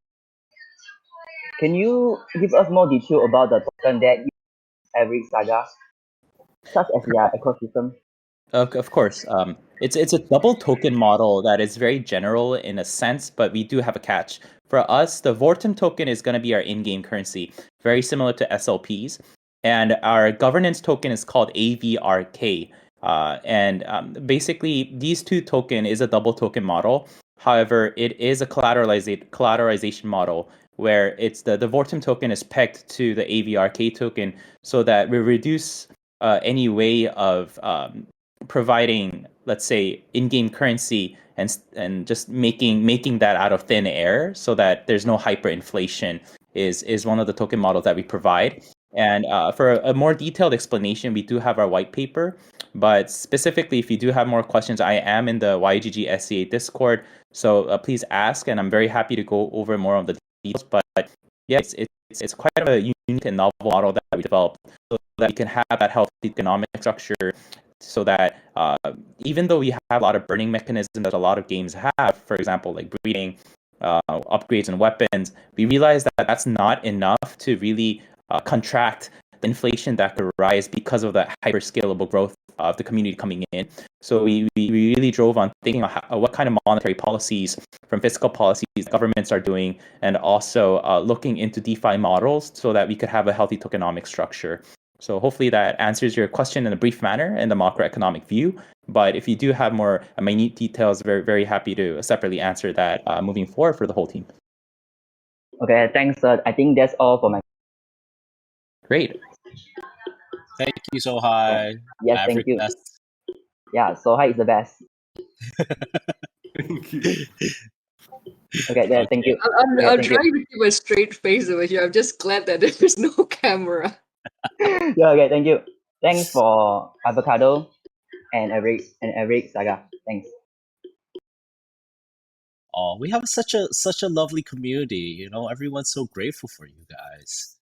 can you give us more detail about the token that you Avarik Saga, such as their ecosystem? Of course. It's a double token model that is very general in a sense, but we do have a catch. For us, the Vortem token is going to be our in-game currency, very similar to SLPs, and our governance token is called AVRK. Basically, these two token is a double token model. However, it is a collateralization model where it's the Vortem token is pegged to the AVRK token, so that we reduce any way of providing, let's say, in-game currency and just making that out of thin air, so that there's no hyperinflation, is one of the token models that we provide. And for a more detailed explanation, we do have our white paper. But specifically, if you do have more questions, I am in the YGG SEA Discord, so please ask, and I'm very happy to go over more of the details. But yeah, it's quite a unique and novel model that we developed, so that we can have that healthy economic structure, so that even though we have a lot of burning mechanisms that a lot of games have, for example, like breeding, upgrades and weapons, we realize that that's not enough to really contract the inflation that could rise because of the hyper scalable growth of the community coming in. So we really drove on thinking of what kind of monetary policies, from fiscal policies, governments are doing, and also looking into DeFi models, so that we could have a healthy tokenomic structure. So hopefully that answers your question in a brief manner in the macroeconomic view. But if you do have more minute details, very, very happy to separately answer that moving forward for the whole team. Okay, thanks. I think that's all for my. Great. Thank you, Sohai. Yes, Maverick thank you. best. Yeah, Sohai is the best. Thank you. Okay, yeah, thank you. I'm Okay, thank you. trying to keep a straight face over here. I'm just glad that there's no camera. Yeah, okay, thank you. Thanks for Avocado and Avarik Saga. Thanks. Oh, we have such a lovely community. You know, everyone's so grateful for you guys.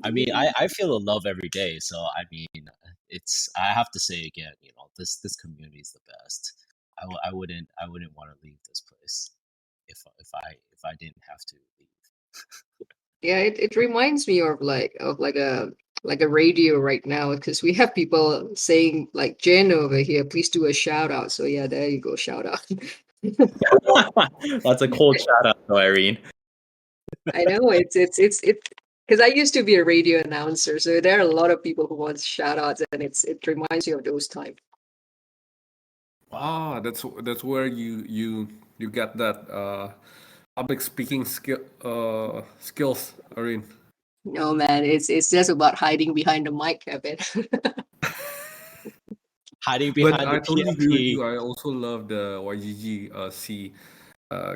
I mean, I feel the love every day. So I mean, it's I have to say again, you know, this community is the best. I wouldn't want to leave this place if I didn't have to leave. Yeah, it reminds me of like a radio right now, because we have people saying like Jen over here, please do a shout out. So yeah, there you go, shout out. That's a cold shout out, though, Irene. I know it's because I used to be a radio announcer, so there are a lot of people who want shout outs, and it reminds you of those times. Ah, that's where you get that public speaking skills, Irene. No man, it's just about hiding behind the mic, Kevin. Hiding But behind I the totally agree with you. PFP. I also love the YGG SEA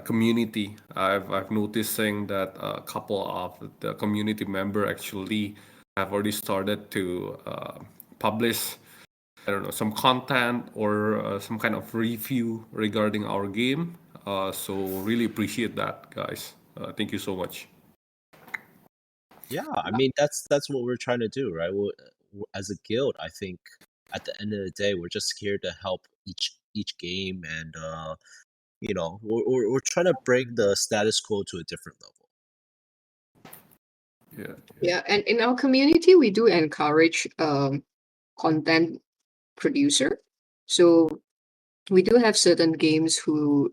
community. I've noticing that a couple of the community member actually have already started to publish, I don't know, some content or some kind of review regarding our game. So really appreciate that, guys. Thank you so much. Yeah, I mean that's what we're trying to do, right? As a guild, I think at the end of the day, we're just here to help each game and we're trying to bring the status quo to a different level. Yeah, and in our community, we do encourage content producer. So we do have certain games who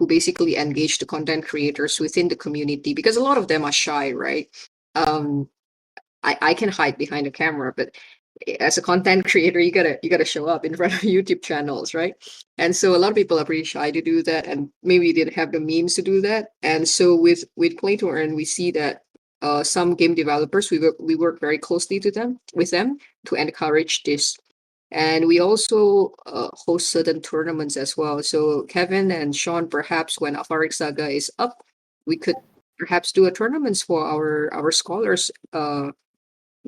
basically engage the content creators within the community, because a lot of them are shy, right? I can hide behind the camera, but as a content creator, you gotta show up in front of YouTube channels, right? And so a lot of people are pretty shy to do that, and maybe didn't have the means to do that. And so with Play to Earn, we see that some game developers, we work very closely with them to encourage this. And we also host certain tournaments as well. So Kevin and Sean, perhaps when Avarik Saga is up, we could perhaps do a tournaments for our scholars,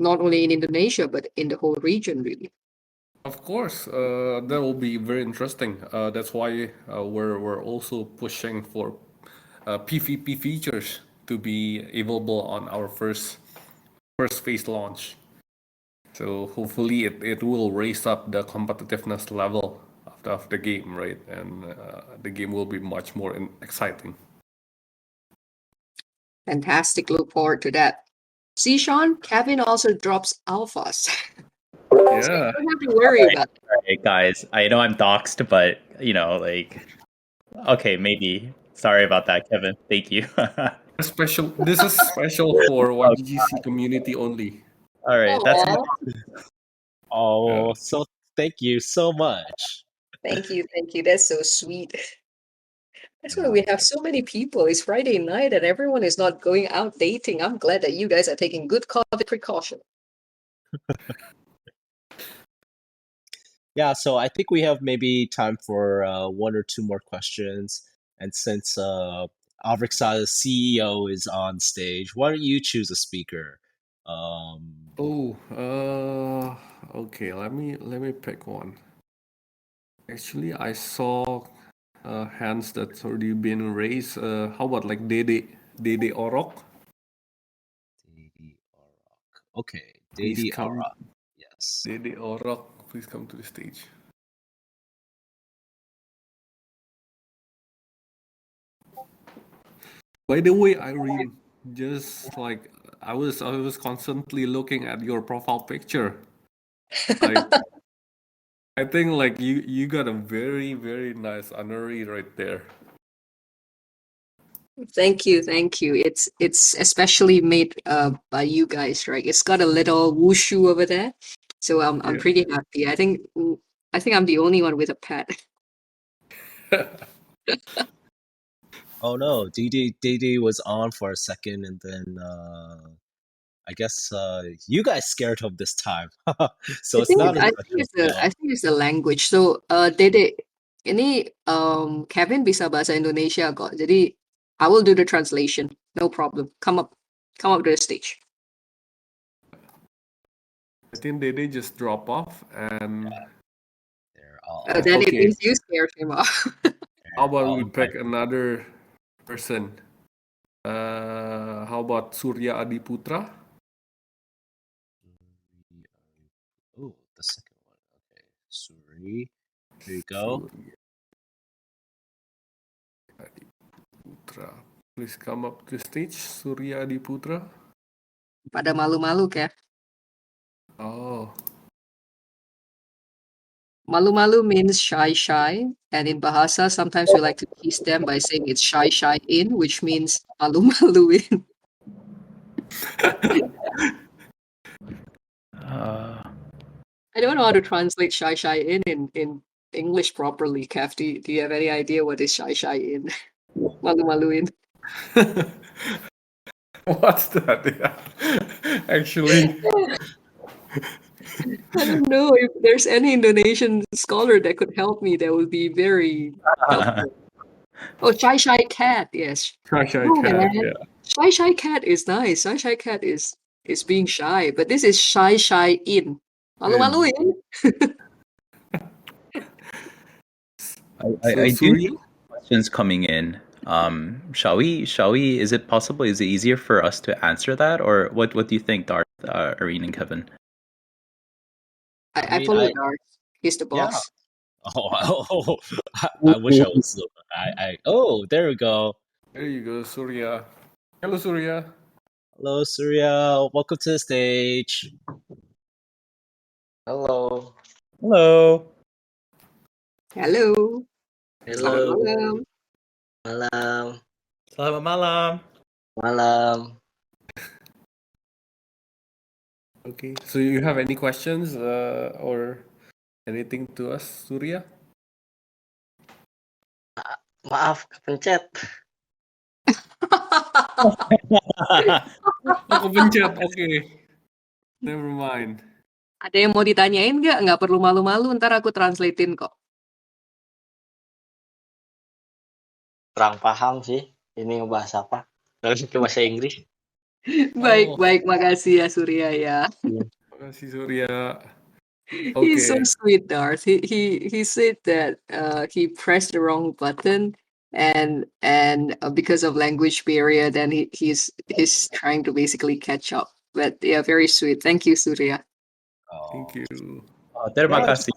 not only in Indonesia but in the whole region, really. Of course, that will be very interesting. That's why we're also pushing for PvP features to be available on our first phase launch. So hopefully it will raise up the competitiveness level of the game, right? And the game will be much more exciting. Fantastic. Look forward to that. See, Sean, Kevin also drops alphas. Yeah. So you don't have to worry about it. All right, guys. I know I'm doxed, but okay, maybe. Sorry about that, Kevin. Thank you. This is special for YGG SEA community only. All right, that's Oh, so thank you so much. Thank you. That's so sweet. That's why we have so many people. It's Friday night and everyone is not going out dating. I'm glad that you guys are taking good COVID precaution. Yeah, so I think we have maybe time for one or two more questions. And since Avarik Saga's CEO is on stage, why don't you choose a speaker? Okay. Let me pick one. Actually, I saw hands that's already been raised. How about like Dede Orok? Dede Orok. Okay, Please Dede come. Orok. Yes. Dede Orok, please come to the stage. By the way, Irene, just like I was constantly looking at your profile picture. I think like you got a very, very nice honorary right there. Thank you. It's especially made by you guys, right? It's got a little wushu over there, so I'm pretty happy. I think I'm the only one with a pet. Oh no, Dede was on for a second, and then I guess you guys scared him this time. So it's not a special deal. I think it's the language. So Dede, ini Kevin bisa bahasa Indonesia kok. Jadi I will do the translation. No problem. Come up to the stage. I think Dede just drop off and Then it okay. means you scared him off. How about we pick another person? How about Surya Adiputra? Oh, the second one. Okay, Suri. Here you go. Surya Adiputra. Please come up to the stage, Surya Adiputra. Pada malu-malu, Kev. Oh. Malu-malu means shy, and in Bahasa, sometimes we like to tease them by saying it's shy-in, which means malu-maluin. I don't know how to translate shy-in in English properly, Kev. Do you have any idea what is shy-in? Malu-maluin. What's that? Yeah. Actually, I don't know if there's any Indonesian scholar that could help me. That would be very helpful. Oh, shy cat. Yes. Shy No, cat. man. Yeah. Shy cat is nice. Shy cat is being shy, but this is shy in. Malu-maluin. I do Surya? see questions coming in. Shall we? Is it possible? Is it easier for us to answer that, or what do you think, Darth, Irene, and Kevin? I follow Darth. He's the boss. I wish I was. Oh, there we go. There you go, Surya. Hello, Surya. Hello, Surya. Welcome to the stage. Hello. Hello. Hello. Selamat Hello. malam. Malam. Selamat malam. Malam. Okay. So you have any questions or anything to us, Surya? Maaf, kepencet. Oh, kepencet. Okay. Never mind. Ada yang mau ditanyain nggak? Nggak perlu malu-malu, ntar aku translatein kok. Kurang paham sih. Ini ngebahas apa? Lalu ke bahasa Inggris. Baik, Oh. baik. Makasih ya, Surya ya. Terima kasih, Surya. He's so Okay. sweet, Darth. He said that he pressed the wrong button and because of language barrier, then he's trying to basically catch up. But yeah, very sweet. Thank you, Surya. Thank you. Terima Yeah, kasih.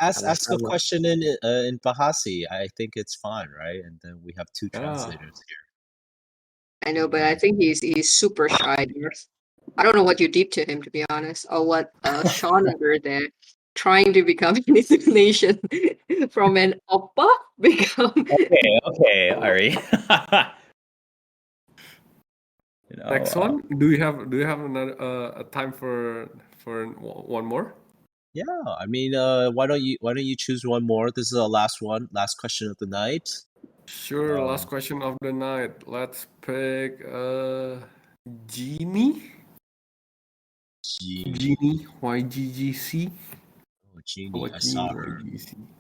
ask a Sama-sama. question in Bahasi. I think it's fine, right? And then we have two Yeah. translators here. I know, but I think he's super shy, Darth. I don't know what you did to him, to be honest, or what Sean over there trying to become an Indonesian from an oppa become. Okay, Ari. Next one. Do you have another a time for one more? Yeah, I mean, why don't you choose one more? This is the last one, last question of the night. Sure. Last question of the night. Let's pick Genie. Genie. YGG SEA. Oh, Genie, I saw her.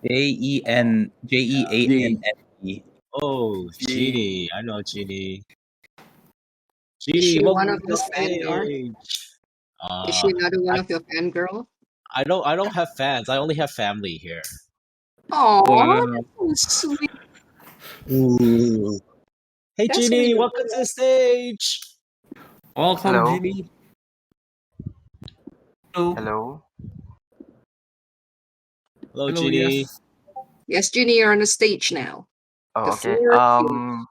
Jeanne. Oh, Genie, I know Genie. Is Genie, she one welcome of to the your fan, Darth? stage. Is she another one of your fangirl? I don't have fans. I only have family here. Oh, Wow. so sweet. Ooh. Hey, That's Genie, really welcome to the stage. Welcome, Hello. Genie. Hello. Hello. Hello, Hello. Genie. Yes. Yes, Ginny, you're on the stage now. Oh, The okay. floor is yours.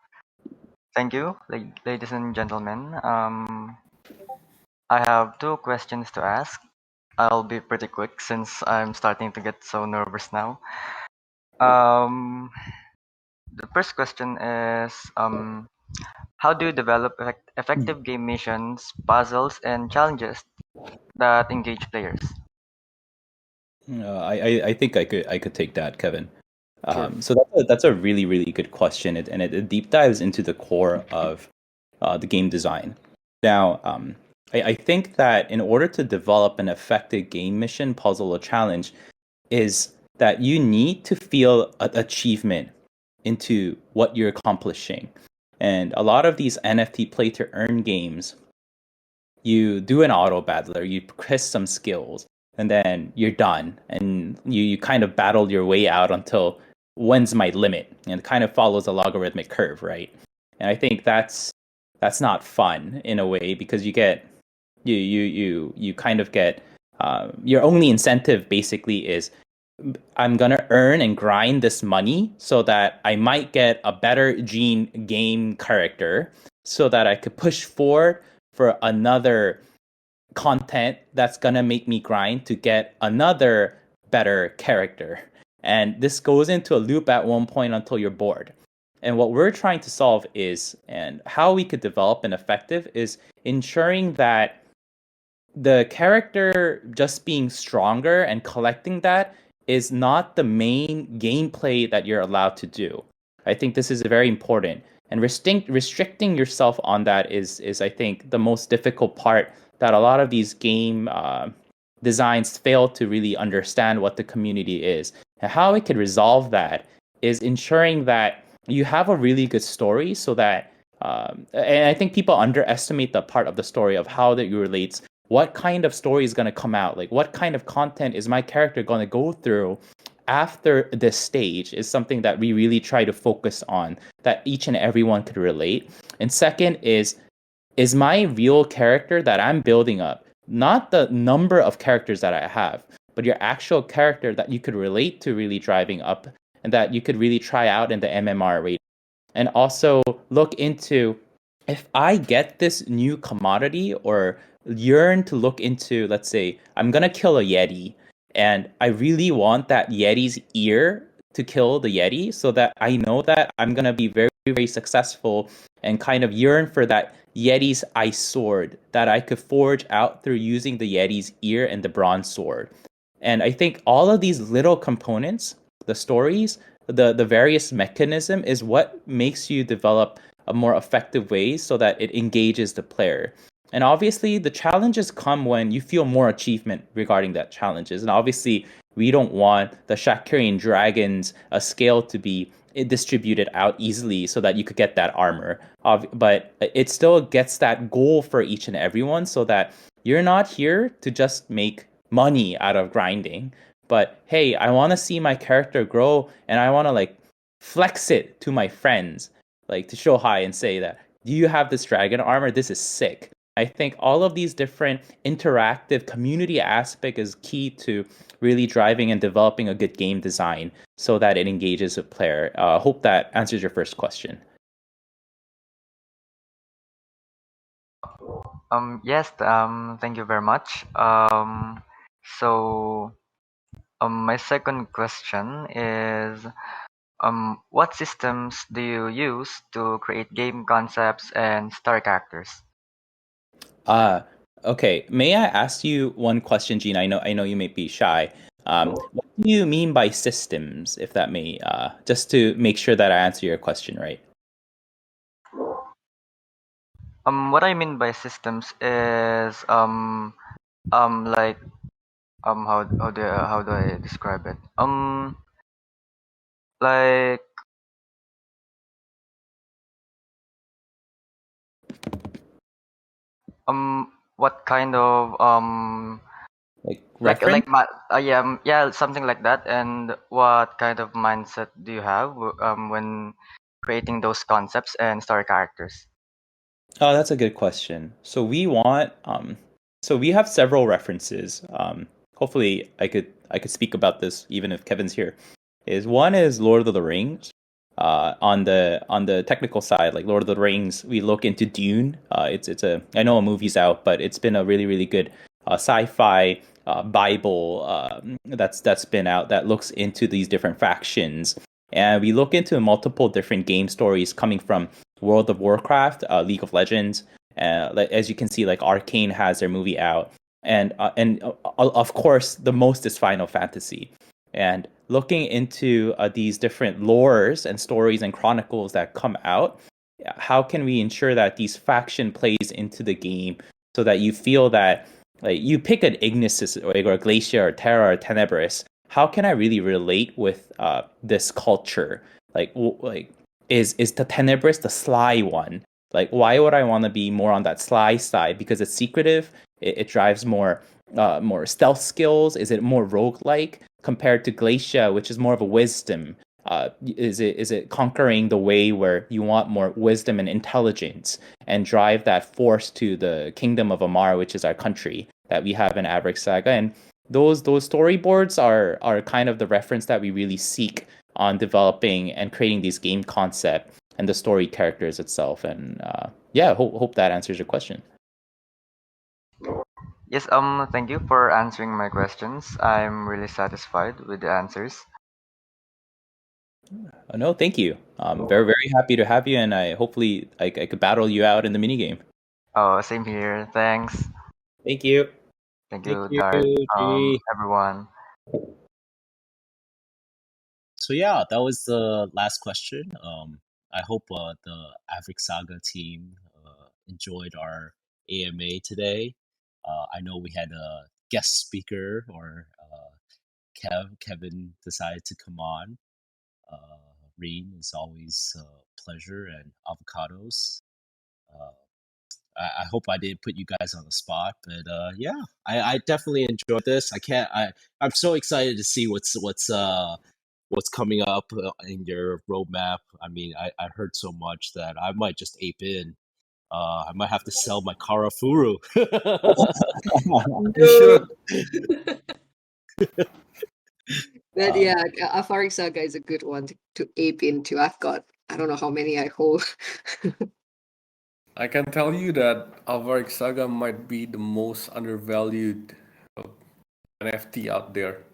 Thank you, ladies and gentlemen. I have two questions to ask. I'll be pretty quick since I'm starting to get so nervous now. The first question is, how do you develop effective game missions, puzzles, and challenges that engage players? I think I could take that, Kevin. Sure. So that's a really, really good question, and it deep dives into the core of the game design. Now, I think that in order to develop an effective game mission, puzzle, or challenge, is that you need to feel achievement into what you're accomplishing. And a lot of these NFT play to earn games, you do an auto battler, you press some skills, and then you're done. And you kind of battle your way out until when's my limit? And it kind of follows a logarithmic curve, right? And I think that's not fun in a way, because you get you kind of get your only incentive basically is, I'm gonna earn and grind this money so that I might get a better gene game character, so that I could push forward for another content that's gonna make me grind to get another better character. And this goes into a loop at one point until you're bored. And what we're trying to solve is, and how we could develop an effective, is ensuring that the character just being stronger and collecting that is not the main gameplay that you're allowed to do. I think this is very important. And restricting yourself on that is I think the most difficult part, that a lot of these game designs fail to really understand what the community is. And how we could resolve that is ensuring that you have a really good story, so that and I think people underestimate the part of the story of how that you relates. What kind of story is going to come out? Like, what kind of content is my character going to go through after this stage, is something that we really try to focus on, that each and everyone could relate. And second is my real character that I'm building up, not the number of characters that I have, but your actual character that you could relate to really driving up and that you could really try out in the MMR rate. And also look into if I get this new commodity or yearn to look into, let's say, I'm going to kill a Yeti and I really want that Yeti's ear to kill the Yeti so that I know that I'm going to be very, very successful and kind of yearn for that Yeti's ice sword that I could forge out through using the Yeti's ear and the bronze sword. And I think all of these little components, the stories, the various mechanism is what makes you develop a more effective way so that it engages the player. And obviously the challenges come when you feel more achievement regarding that challenges. And obviously we don't want the Shakarian dragons scale to be distributed out easily so that you could get that armor. But it still gets that goal for each and everyone so that you're not here to just make money out of grinding, but hey, I want to see my character grow and I want to like flex it to my friends, like to show high and say that, do you have this dragon armor? This is sick. I think all of these different interactive community aspect is key to really driving and developing a good game design so that it engages a player. Hope that answers your first question. Yes, thank you very much. So my second question is, what systems do you use to create game concepts and story characters? Okay. May I ask you one question, Gene? I know you may be shy. What do you mean by systems, if that may, just to make sure that I answer your question right? What I mean by systems is like how do I describe it? Like what kind of Like reference? yeah, something like that. And what kind of mindset do you have when creating those concepts and story characters? Oh, that's a good question. So we have several references. Hopefully I could speak about this even if Kevin's here. One is Lord of the Rings. On the technical side, like Lord of the Rings, we look into Dune. It's a I know a movie's out, but it's been a really really good sci-fi Bible that's been out that looks into these different factions, and we look into multiple different game stories coming from World of Warcraft, League of Legends. As you can see, like Arcane has their movie out, and of course the most is Final Fantasy. And looking into these different lores and stories and chronicles that come out, how can we ensure that these faction plays into the game so that you feel that like you pick an Ignis or a Glacier or Terra or Tenebris, how can I really relate with this culture? Like is the Tenebris the sly one? Like why would I want to be more on that sly side? Because it's secretive. It drives more stealth skills. Is it more roguelike compared to Glacia, which is more of a wisdom? Is it conquering the way where you want more wisdom and intelligence and drive that force to the kingdom of Amar, which is our country that we have in Avarik Saga? And those storyboards are kind of the reference that we really seek on developing and creating these game concept and the story characters itself. And yeah, hope that answers your question. Yes, thank you for answering my questions. I'm really satisfied with the answers. No, thank you. Very, very happy to have you, and I hopefully I could battle you out in the minigame. Oh, same here. Thanks. Thank you. Thank Thank you, you, Dart. G. Everyone. So yeah, that was the last question. I hope the Avrik Saga team enjoyed our AMA today. I know we had a guest speaker, or Kevin decided to come on. Reen is always a pleasure, and avocados. Uh, I hope I didn't put you guys on the spot, but yeah, I definitely enjoyed this. I'm so excited to see what's coming up in your roadmap. I mean, I heard so much that I might just ape in. I might have to sell my Karafuru. You should. But Um, yeah, Avarik Saga is a good one to ape into. I've got, I don't know how many I hold. I can tell you that Avarik Saga might be the most undervalued NFT out there.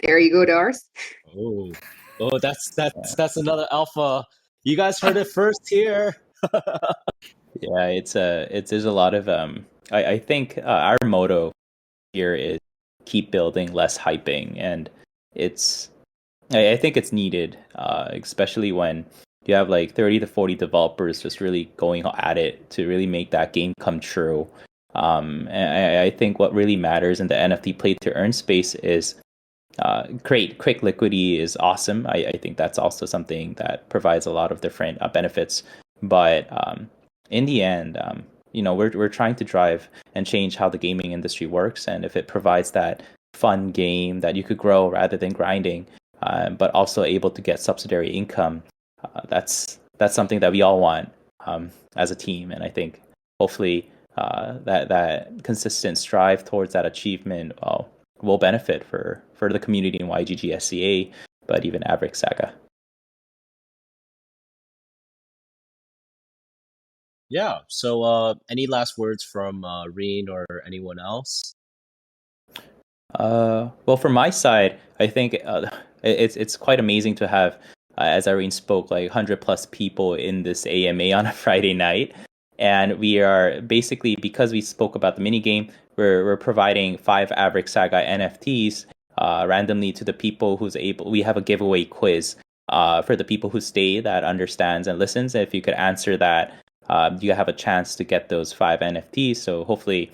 There you go, Darth. oh, that's another alpha. You guys heard it first here. Yeah, it's there's a lot of I think our motto here is keep building, less hyping, and it's I think it's needed, especially when you have like 30 to 40 developers just really going at it to really make that game come true. And I think what really matters in the NFT play to earn space is quick liquidity is awesome. I think that's also something that provides a lot of different benefits. But in the end, we're trying to drive and change how the gaming industry works, and if it provides that fun game that you could grow rather than grinding, but also able to get subsidiary income, that's something that we all want as a team. And I think hopefully that consistent strive towards that achievement will benefit for the community in YGG SEA, but even Avarik Saga. Yeah. So, any last words from Reen or anyone else? Well, from my side, I think it's quite amazing to have, as Irene spoke, like 100+ people in this AMA on a Friday night, and we are basically, because we spoke about the mini game, we're providing 5 Avarik Saga NFTs randomly to the people who's able. We have a giveaway quiz for the people who stay that understands and listens. And if you could answer that, you have a chance to get those 5 NFTs. So hopefully.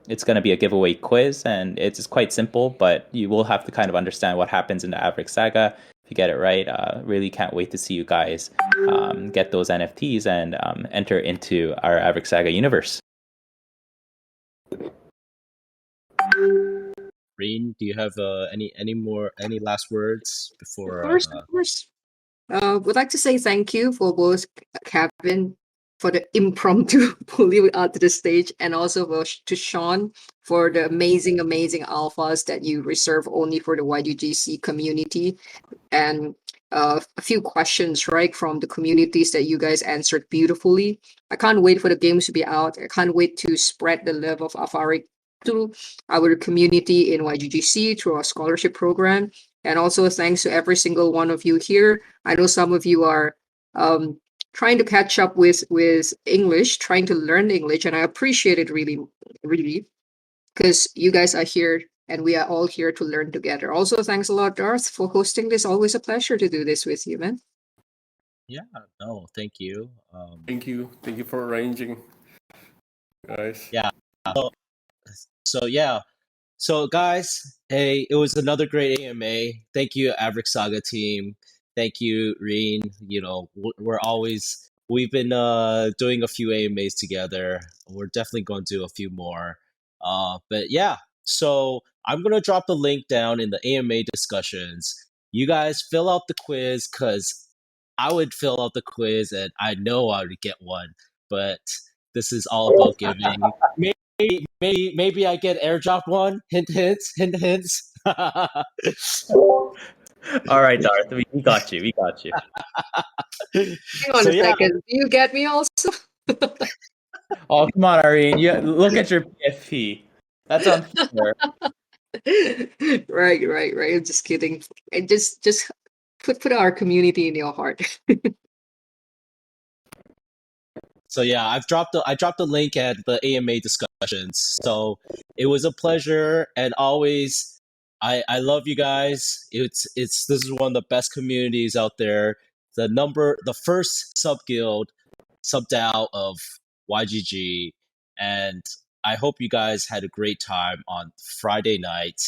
It's going to be a giveaway quiz, and it's quite simple, but you will have to kind of understand what happens in the Avarik Saga. If you get it right, really can't wait to see you guys get those NFTs and enter into our Avarik Saga universe. Reen, do you have any last words before? Of course. Would like to say thank you for both Kevin for the impromptu pull you out to the stage, and also to Sean for the amazing alphas that you reserve only for the YGG SEA community, and a few questions right from the communities that you guys answered beautifully. I can't wait for the games to be out. I can't wait to spread the love of Avarik to our community in YGG SEA through our scholarship program. And also thanks to every single one of you here. I know some of you are trying to catch up with English, trying to learn English, and I appreciate it really, really, because you guys are here and we are all here to learn together. Also, thanks a lot, Darth, for hosting this. Always a pleasure to do this with you, man. Yeah. No, thank you. Thank you for arranging, guys. Yeah. So yeah. So guys, hey, it was another great AMA. Thank you, Averick Saga team. Thank you, Reen. We've been doing a few AMAs together. We're definitely going to do a few more. But yeah, so I'm gonna drop the link down in the AMA discussions. You guys fill out the quiz, because I would fill out the quiz and I know I would get one. But this is all about giving. Maybe I get airdrop one. Hint, hints. Hint, hints. All right, Darth, we got you. We got you. Hang on So a yeah, second. Do you get me also? Oh, come on, Irene. Look at your PFP. That's unfair. Right. I'm just kidding. And just put our community in your heart. so yeah, I dropped the link at the AMA discussions. So it was a pleasure, and always I love you guys. This is one of the best communities out there. The first sub guild, subDAO of YGG, and I hope you guys had a great time on Friday night.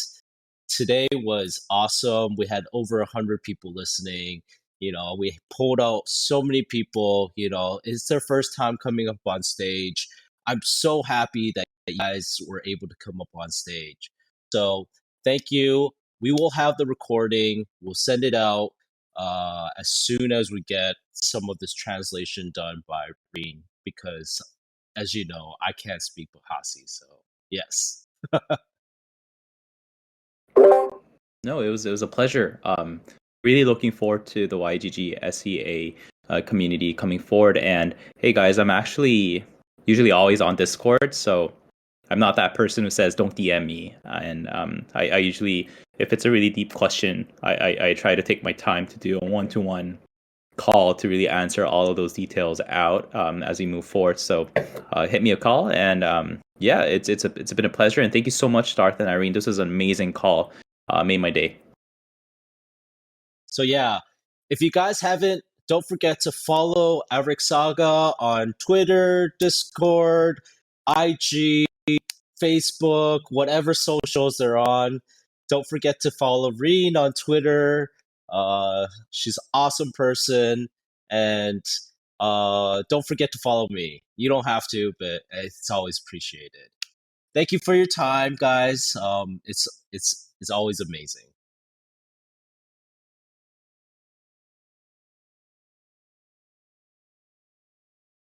Today was awesome. We had over 100 people listening. We pulled out so many people. It's their first time coming up on stage. I'm so happy that you guys were able to come up on stage. So thank you. We will have the recording. We'll send it out as soon as we get some of this translation done by Reen, because, as you know, I can't speak Bahasa. So Yes. No, it was a pleasure. Really looking forward to the YGG SEA community coming forward. And hey, guys, I'm actually usually always on Discord, so I'm not that person who says don't DM me. And I usually, if it's a really deep question, I try to take my time to do a one-to-one call to really answer all of those details out as we move forward. So hit me a call, and yeah, it's been a pleasure. And thank you so much, Darth and Irene. This was an amazing call. Made my day. So yeah, if you guys haven't, don't forget to follow Avarik Saga on Twitter, Discord, IG, Facebook, whatever socials they're on. Don't forget to follow Reen on Twitter. She's an awesome person. And don't forget to follow me. You don't have to, but it's always appreciated. Thank you for your time, guys. It's always amazing.